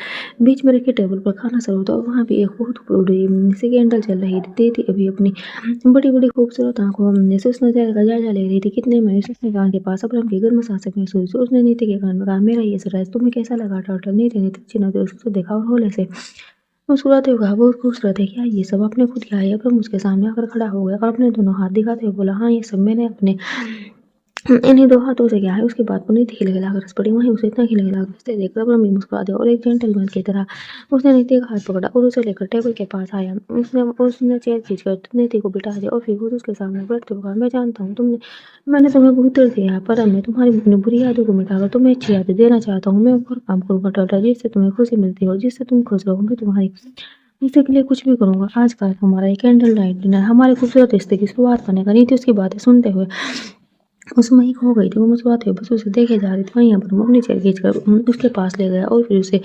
बीच में रखे टेबल पर खाना सर्व था और वहाँ भी एक बहुत बड़ी सी कैंडल चल रही थी। थी अभी अपनी बड़ी बड़ी खूबसूरत आंखों से उस नजारे का जायजा ले रही थी। कितने में उसने कान के पास अब्रम की गर्म सांसें महसूस हुई। उसने नीति के कान में कहा, मेरा ये सरप्राइज तुम्हें कैसा लगा? टर्टल नीति ने तिरछी नजरों से उसे देखा और होले से मुस्कुराते हुए कहा, बहुत खूबसूरत है। क्या ये सब आपने खुद किया है? अब्रम उसके सामने आकर खड़ा हो गया और अपने दोनों हाथ दिखाते हुए बोला, हाँ ये सब मैंने अपने इन्हीं दो हाथों से क्या है उसके बाद पुनीत खिलखिलाकर हंस पड़ी। वहीं उसे इतना खिलखिलाकर हंसते देखकर अब्रम भी मुस्कुरा दिया और एक जेंटलमैन की तरह उसने नीति का हाथ पकड़ा और उसे लेकर टेबल के पास आया। उसने चेयर खींचकर नीति को बिठा दिया और फिर खुद उसके सामने बैठते हुए कहा, मैं जानता हूँ मैंने तुम्हें बहुत दर्द दिया है, पर अब मैं तुम्हारी बुरी यादों को मिटाकर तुम्हें अच्छी यादें देना चाहता हूँ। मैं और काम करूंगा टर्टल, जिससे तुम्हें खुशी मिलती हो, जिससे तुम खुश रहो। मैं तुम्हारी खुशी के लिए कुछ भी करूंगा। आज का हमारा ये कैंडल लाइट डिनर हमारे खूबसूरत रिश्ते की शुरुआत करने का। नीति उसकी बातें सुनते हुए उसमें ही खो गई थी। वो मुस्कुराते हुए बस उसे देखे जा रही थी। वहीं पर वो अपनी चेयर खींचकर उसके पास ले गया और फिर उसे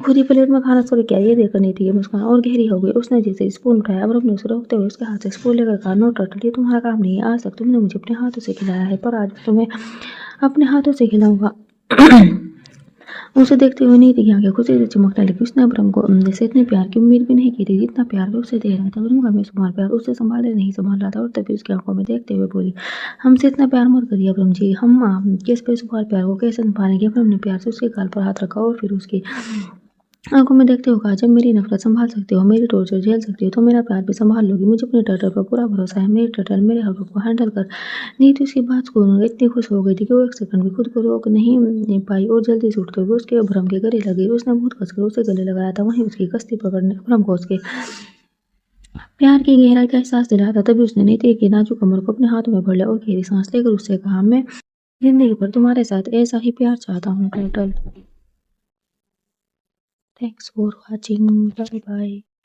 खुद ही प्लेट में खाना शुरू किया। ये देखकर नीति की मुस्कान और गहरी हो गई। उसने जैसे स्पून उठाया और अपने उसे रोकते हुए उसके हाथ से स्पून लेकर कहा, नो टर्टल, ये तुम्हारा काम नहीं है। आज तक तुमने मुझे अपने हाथों से खिलाया है, पर आज तुम्हें अपने हाथों से खिलाऊंगा। उसे देखते हुए नीति की आंखें खुशी से चमकने लगी। उसने अब्रम को जैसे इतने प्यार की उम्मीद भी नहीं की थी जितना प्यार वो उसे दे रहा था। अब्रम का बेशुमार प्यार उसे संभाले नहीं संभाल रहा था और तभी उसकी आंखों में देखते हुए बोली, हमसे इतना प्यार मत करिए अब्रम जी, हम किस बेशुमार प्यार को कैसे संभालेंगे। अब्रम ने प्यार से उसके गाल पर हाथ रखा और फिर उसकी आंखों में देखते हुए कहा, जब मेरी नफरत संभाल सकते हो, मेरी टॉर्चर झेल सकती हो, तो मेरा प्यार भी संभाल लोगी। मुझे अपने टर्टल पर पूरा भरोसा है। मेरी टर्टल मेरे हरों को हैंडल कर। नीतू उसकी बात को इतनी खुश हो गई थी कि वो एक सेकंड भी खुद को रोक नहीं पाई और जल्दी से उठते हुए उसके अब्रम के गले लगी। उसने बहुत कसकर उसे गले लगाया था। वहीं उसकी कश्ती पकड़ने अब्रम को उसके प्यार की गहराई का एहसास दिलाया था। तभी उसने नीति की नाजुक कमर को अपने हाथों में भर लिया और गहरी सांस लेकर उससे कहा, मैं जिंदगी भर तुम्हारे साथ ऐसा ही प्यार चाहता हूँ turtle. Thanks for watching, bye bye.